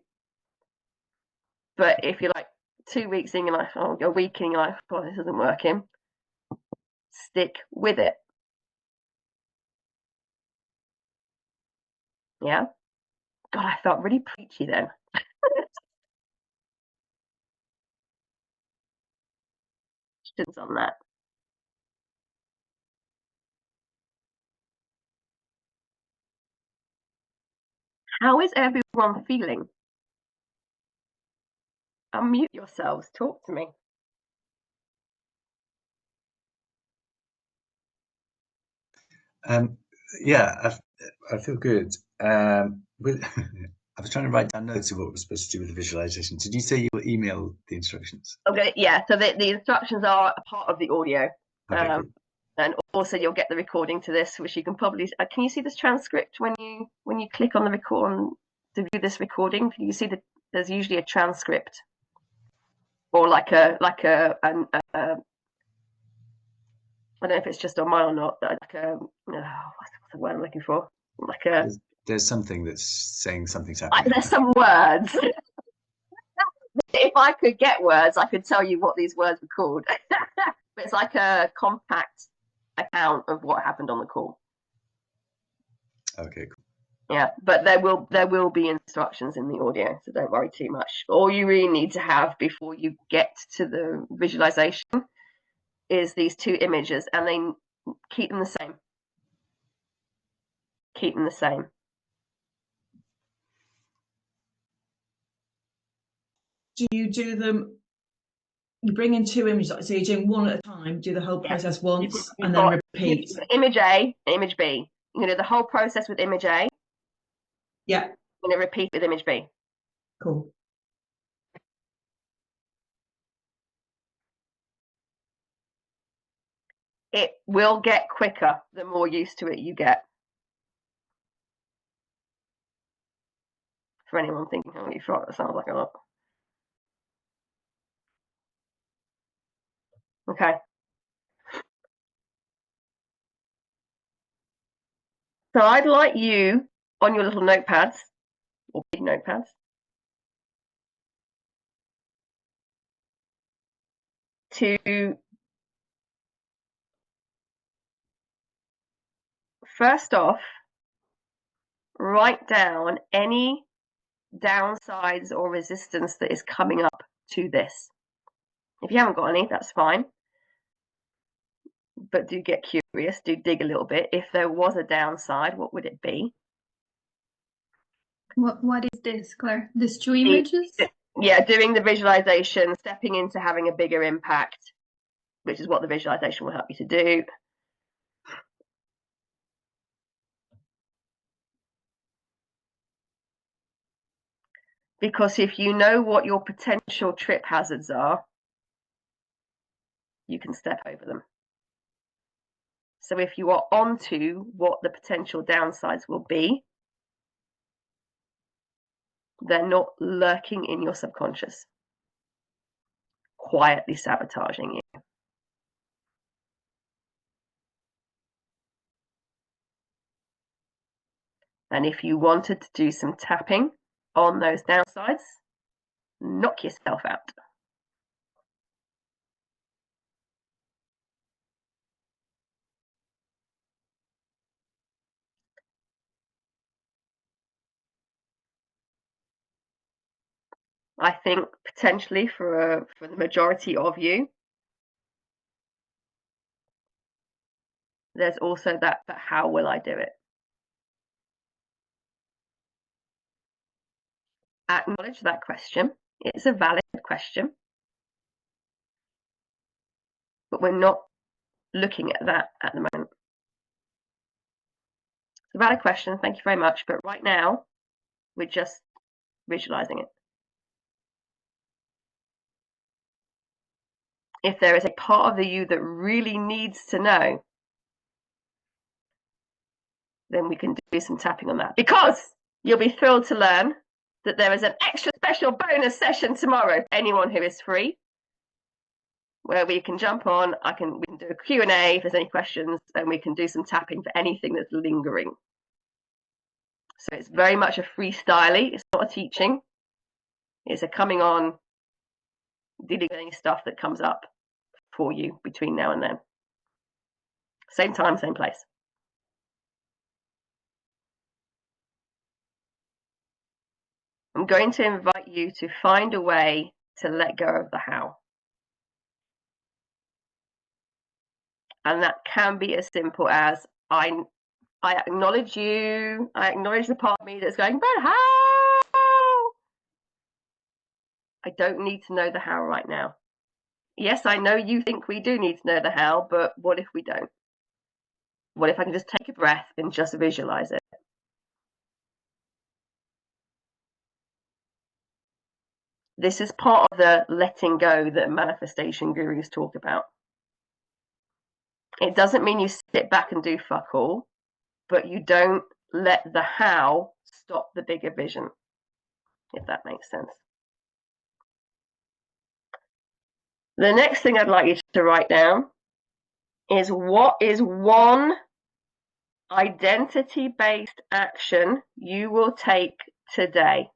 but if you're like 2 weeks in your life, or a week in your life, oh, this isn't working, stick with it. Yeah? God, I felt really preachy then. Questions on that? How is everyone feeling? Unmute yourselves, talk to me. Yeah, I feel good. I was trying to write down notes of what we're supposed to do with the visualization. Did you say you will email the instructions? Okay, yeah. So the instructions are a part of the audio. Okay, cool. And also you'll get the recording to this, which you can probably, can you see this transcript when you click on the record to view this recording? Can you see that there's usually a transcript or like a I don't know if it's just on mine or not, but like what's the word I'm looking for? Like a There's something that's saying something's happening. there's some words. If I could get words, I could tell you what these words were called. But it's like a compact account of what happened on the call. Okay, cool. Yeah, but there will be instructions in the audio, so don't worry too much. All you really need to have before you get to the visualization is these two images, and they keep them the same. Keep them the same. Do you do them? You bring in two images, so you're doing one at a time. Do the whole process once and then repeat. Image A, image B. You're gonna do the whole process with image A. Yeah. I'm gonna repeat with image B. Cool. It will get quicker the more used to it you get. For anyone thinking, oh, you thought that sounds like a lot. Okay. So I'd like you on your little notepads or big notepads to first off write down any downsides or resistance that is coming up to this. If you haven't got any, that's fine. But do get curious, do dig a little bit. If there was a downside, what would it be? What is this, Claire? These two images? Yeah, doing the visualization, stepping into having a bigger impact, which is what the visualization will help you to do. Because if you know what your potential trip hazards are, you can step over them. So if you are onto what the potential downsides will be, they're not lurking in your subconscious, quietly sabotaging you. And if you wanted to do some tapping on those downsides, knock yourself out. I think potentially for the majority of you, there's also that, but how will I do it? Acknowledge that question. It's a valid question, but we're not looking at that at the moment. It's a valid question, thank you very much, but right now we're just visualizing it. If there is a part of the you that really needs to know, then we can do some tapping on that, because you'll be thrilled to learn that there is an extra special bonus session tomorrow. Anyone who is free, where we can jump on, we can do a Q&A if there's any questions, and we can do some tapping for anything that's lingering. So it's very much a freestyly, it's not a teaching, it's a coming on, dealing with any stuff that comes up for you between now and then. Same time, same place. I'm going to invite you to find a way to let go of the how. And that can be as simple as I acknowledge you, I acknowledge the part of me that's going, but how? I don't need to know the how right now. Yes, I know you think we do need to know the how, but what if we don't? What if I can just take a breath and just visualize it? This is part of the letting go that manifestation gurus talk about. It doesn't mean you sit back and do fuck all, but you don't let the how stop the bigger vision, if that makes sense. The next thing I'd like you to write down is, what is one identity-based action you will take today?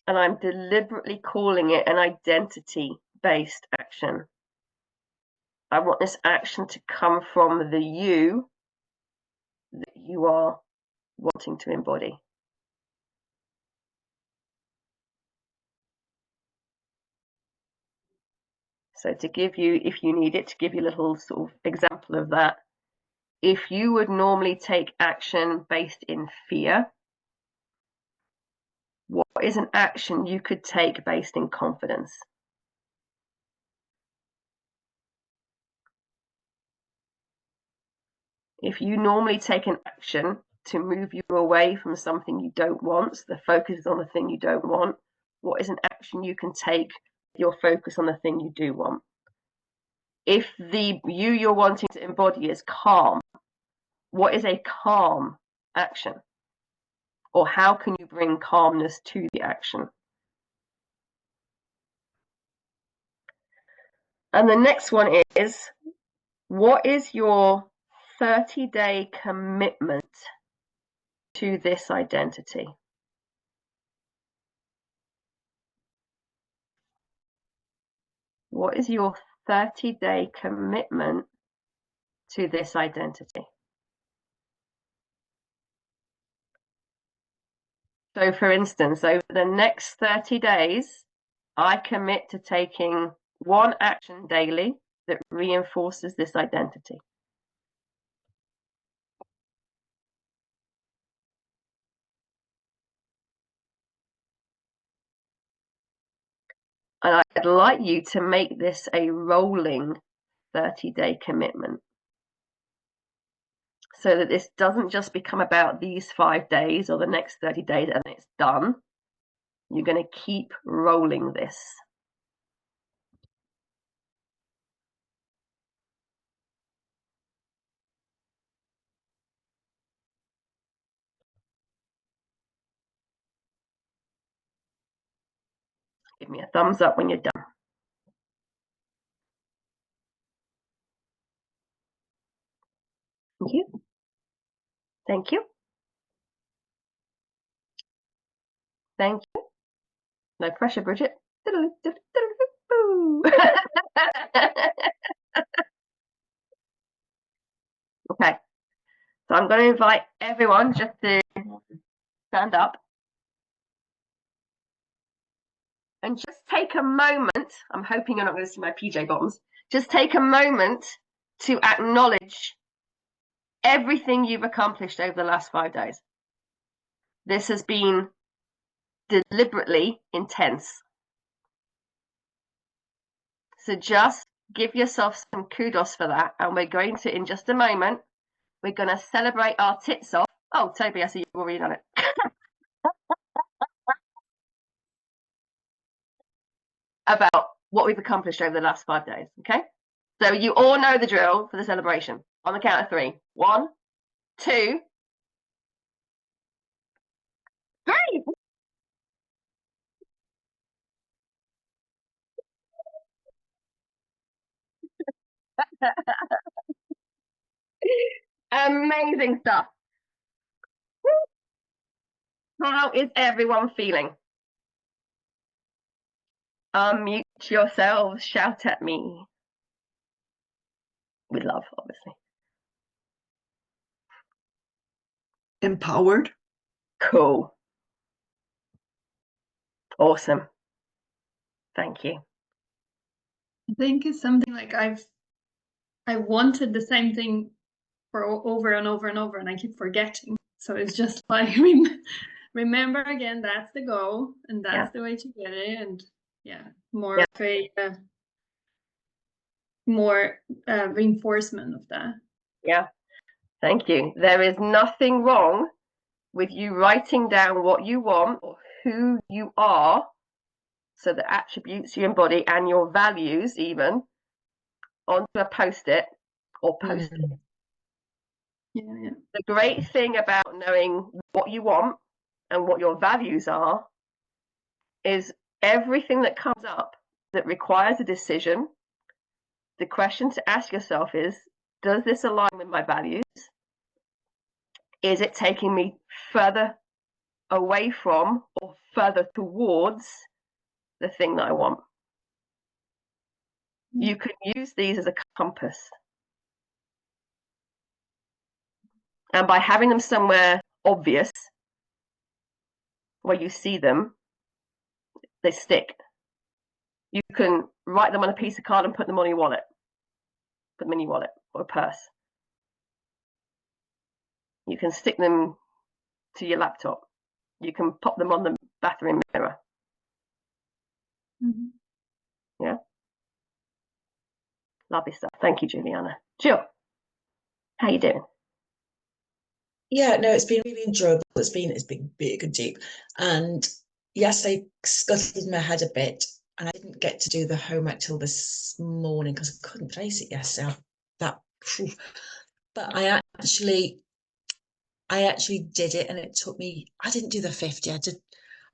And I'm deliberately calling it an identity-based action. I want this action to come from the you that you are wanting to embody. So to give you, if you need it, to give you a little sort of example of that, if you would normally take action based in fear, what is an action you could take based in confidence? If you normally take an action to move you away from something you don't want, so the focus is on the thing you don't want, what is an action you can take, your focus on the thing you do want? If the you you're wanting to embody is calm, what is a calm action? Or how can you bring calmness to the action? And the next one is, what is your 30-day commitment to this identity? What is your 30-day commitment to this identity? So for instance, over the next 30 days, I commit to taking one action daily that reinforces this identity. And I'd like you to make this a rolling 30-day commitment, so that this doesn't just become about these 5 days or the next 30 days and it's done. You're going to keep rolling this. Give me a thumbs up when you're done. Thank you. Thank you. Thank you. No pressure, Bridget. Okay. So I'm going to invite everyone just to stand up and just take a moment. I'm hoping you're not going to see my PJ bottoms. Just take a moment to acknowledge everything you've accomplished over the last 5 days. This has been deliberately intense. So just give yourself some kudos for that. And we're going to, in just a moment, we're going to celebrate our tits off. Oh, Toby, I see you've already done it. About what we've accomplished over the last 5 days, okay? So you all know the drill for the celebration. On the count of 3. 1, 2, 3. Amazing stuff. How is everyone feeling? Unmute yourselves, shout at me. With love, obviously. Empowered. Cool. Awesome. Thank you. I think it's something like I wanted the same thing for over and over and over, and I keep forgetting. So it's just like remember again, that's the goal, and that's the way to get it, and more of a more reinforcement of that. Yeah, thank you. There is nothing wrong with you writing down what you want or who you are, so the attributes you embody and your values even, onto a post-it or post it. Yeah. The great thing about knowing what you want and what your values are is everything that comes up that requires a decision, the question to ask yourself is, does this align with my values? Is it taking me further away from or further towards the thing that I want? You can use these as a compass. And by having them somewhere obvious, where you see them, they stick. You can write them on a piece of card and put them on your wallet. Put them in your wallet or purse. You can stick them to your laptop. You can pop them on the bathroom mirror. Mm-hmm. Yeah. Lovely stuff. Thank you, Juliana. Jill, how you doing? Yeah, no, it's been really enjoyable. It's been big and deep. And yes, I scuttled my head a bit, and I didn't get to do the homework till this morning because I couldn't place it yesterday. But I actually did it, and it took me. I didn't do the 50. I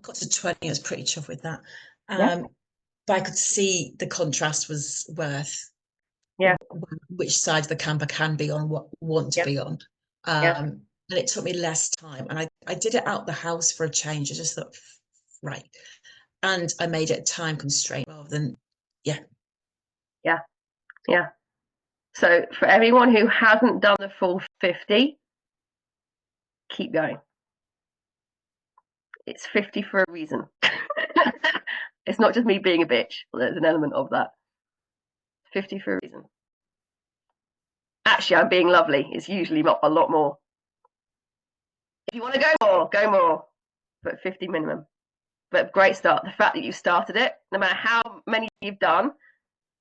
got to 20. I was pretty chuffed with that. But I could see the contrast was worth. Yeah. Which side of the camp I can be on, what want to be on. And it took me less time, and I did it out the house for a change. I just thought, right, and I made it time constraint rather than Yeah. So for everyone who hasn't done the full 50, keep going. It's 50 for a reason. It's not just me being a bitch. There's an element of that. 50 for a reason. Actually, I'm being lovely. It's usually not a lot more. If you want to go more. But 50 minimum. But great start. The fact that you started it, no matter how many you've done,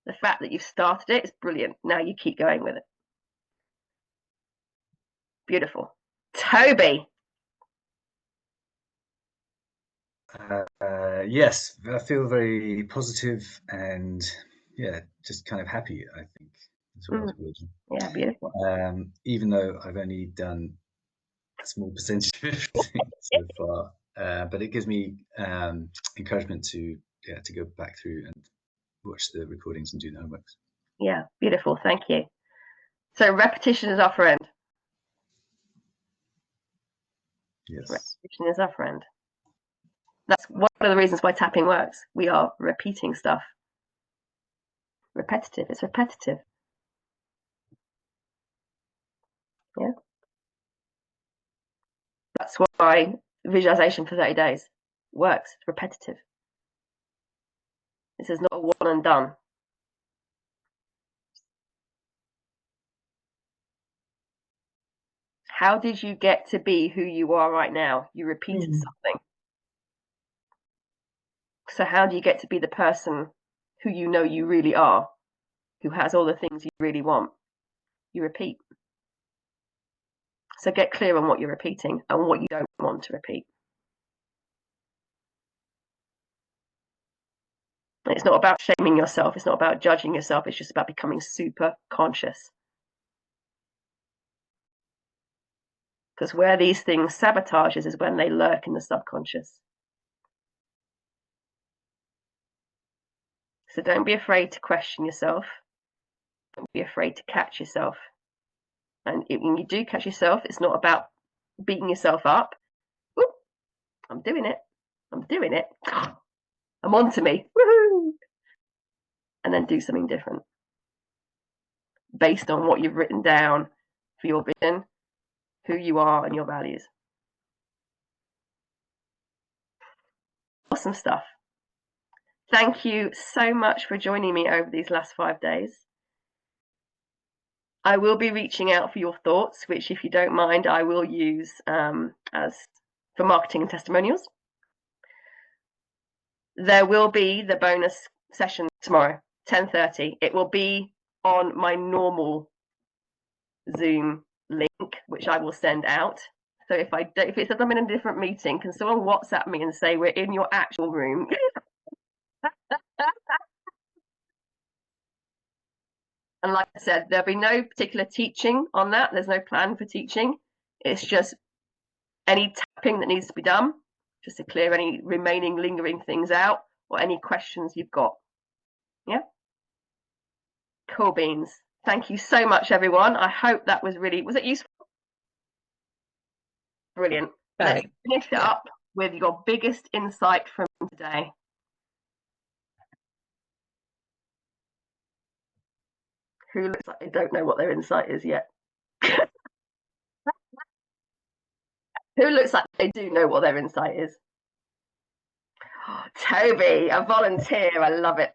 the fact that you've started it is brilliant. Now you keep going with it. Beautiful. Toby. Yes, I feel very positive and just kind of happy, I think, as well. Yeah, beautiful. Even though I've only done a small percentage of everything so far, but it gives me encouragement to go back through and watch the recordings and do the homeworks. Yeah, beautiful. Thank you. So repetition is our friend. Yes. Repetition is our friend. That's one of the reasons why tapping works. We are repeating stuff. Repetitive. It's repetitive. Yeah. That's why visualization for 30 days works. It's repetitive. This is not a one and done. How did you get to be who you are right now? You repeated something. So how do you get to be the person who you know you really are, who has all the things you really want? You repeat. So get clear on what you're repeating and what you don't want to repeat. It's not about shaming yourself. It's not about judging yourself. It's just about becoming super conscious. Because where these things sabotages is when they lurk in the subconscious. So don't be afraid to question yourself. Don't be afraid to catch yourself. And when you do catch yourself, it's not about beating yourself up. Ooh, I'm doing it. I'm doing it. I'm on to me. Woohoo! And then do something different based on what you've written down for your vision, who you are, and your values. Awesome stuff. Thank you so much for joining me over these last 5 days. I will be reaching out for your thoughts, which, if you don't mind, I will use as for marketing and testimonials. There will be the bonus session tomorrow, 10:30. It will be on my normal Zoom link, which I will send out. So if it says I'm in a different meeting, can someone WhatsApp me and say we're in your actual room? And like I said, there'll be no particular teaching on that. There's no plan for teaching. It's just any tapping that needs to be done, just to clear any remaining lingering things out, or any questions you've got. Yeah? Cool beans. Thank you so much, everyone. I hope that was it useful? Brilliant. Let's finish it up with your biggest insight from today. Who looks like they don't know what their insight is yet? Who looks like they do know what their insight is? Oh, Toby, a volunteer. I love it.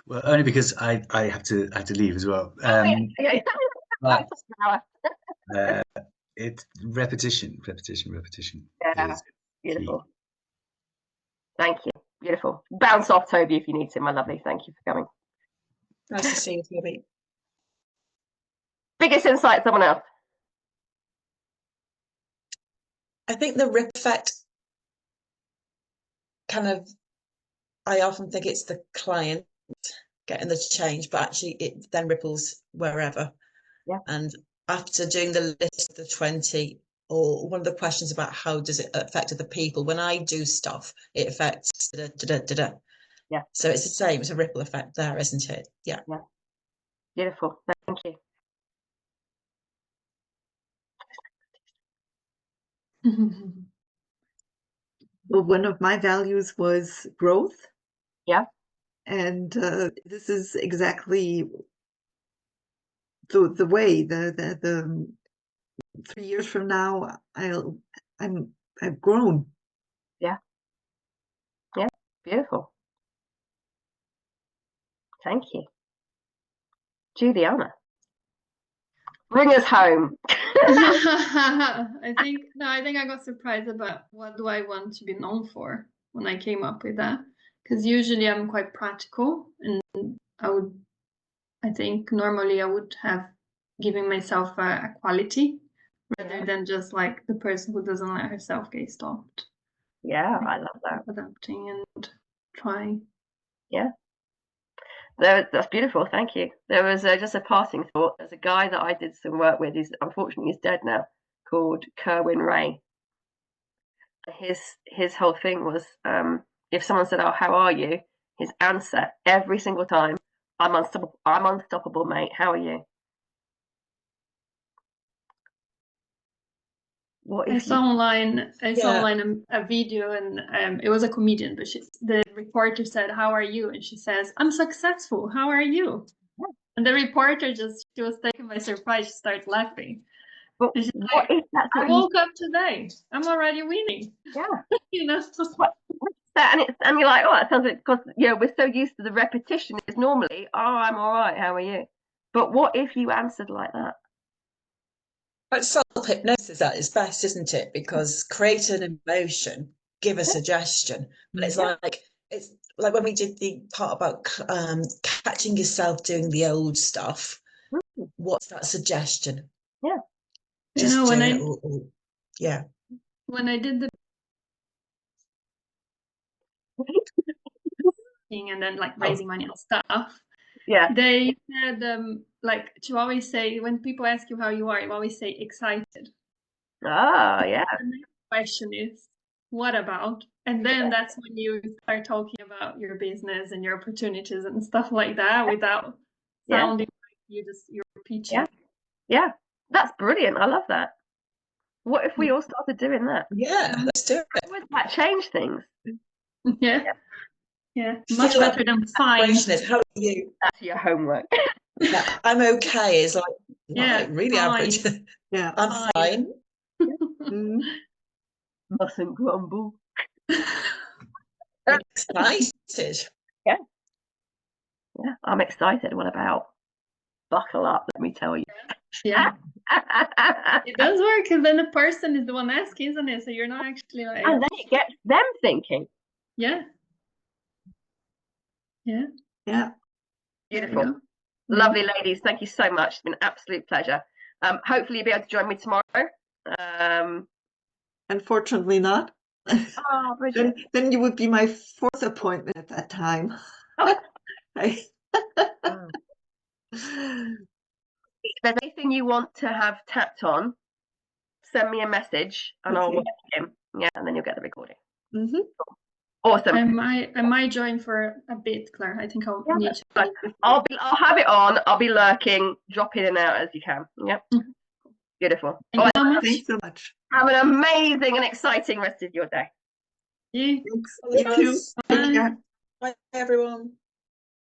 Well, only because I have to leave as well. But, it's repetition. Yeah, beautiful. Key. Thank you. Beautiful. Bounce off, Toby, if you need to, my lovely. Thank you for coming. Nice to see you, Toby. Biggest insight, someone else. I think the ripple effect I often think it's the client getting the change, but actually it then ripples wherever. Yeah. And after doing the list of the 20, or one of the questions about how does it affect other people, when I do stuff, it affects Yeah. So it's the same, it's a ripple effect there, isn't it? Yeah. Yeah. Beautiful. Thank you. Well, one of my values was growth. Yeah. And this is exactly the way the 3 years from now I've grown. Yeah. Yeah. Beautiful. Thank you. Juliana, bring us home. I think I got surprised about what do I want to be known for when I came up with that, because usually I'm quite practical, and I think normally I would have given myself a quality rather than just like the person who doesn't let herself get stopped. Yeah, I love that. Adapting and trying. Yeah. That's beautiful. Thank you. There was just a passing thought. There's a guy that I did some work with. Unfortunately he's dead now, called Kerwin Ray. His whole thing was if someone said, "Oh, how are you?" his answer every single time, "I'm unstoppable. I'm unstoppable, mate. How are you?" I saw online a video, and it was a comedian, but the reporter said, "How are you?" and she says, "I'm successful. How are you?" Yeah. And the reporter she was taken by surprise. She started laughing. But and she's like, I woke up today. I'm already winning. Yeah. You know. And you're like, oh, that sounds like, because we're so used to the repetition. It's normally, oh, I'm all right. How are you? But what if you answered like that? But self-hypnosis at its best, isn't it? Because create an emotion, give a suggestion. But it's like when we did the part about catching yourself doing the old stuff. What's that suggestion? Yeah. Just yeah. When I did the and then like raising money and stuff. Yeah. They said like to always say, when people ask you how you are, you always say excited. Oh, yeah. The next question is, what about? And then that's when you start talking about your business and your opportunities and stuff like that without sounding like you're pitching. Yeah. That's brilliant. I love that. What if we all started doing that? Yeah, let's do it. Would that change things? Yeah. Much better than fine. How are you? That's your homework. Yeah, I'm okay. Is like really fine. average. Yeah, I'm fine. Mustn't grumble. Excited. Yeah, I'm excited. What about? Buckle up, let me tell you. Yeah, it does work because then the person is the one asking, isn't it? So you're not actually like, And then it gets them thinking. yeah, yeah. Yeah. There we Beautiful. go. Lovely ladies. Thank you so much. It's been an absolute pleasure. Hopefully you'll be able to join me tomorrow. Unfortunately not. Oh, Bridget. Then you would be my fourth appointment at that time. I- If there's anything you want to have tapped on, send me a message and I'll Okay. work it in. Yeah, and then you'll get the recording. Mhm. Awesome. I might join for a bit, Claire. I think I'll Yeah, need that's to. fine. I'll have it on. I'll be lurking. Drop in and out as you can. Yep. Mhm. Beautiful. Thank you so much. Thanks so much. Have an amazing and exciting rest of your day. You. Thanks. All the You too. best. Take Bye. care. Bye, everyone.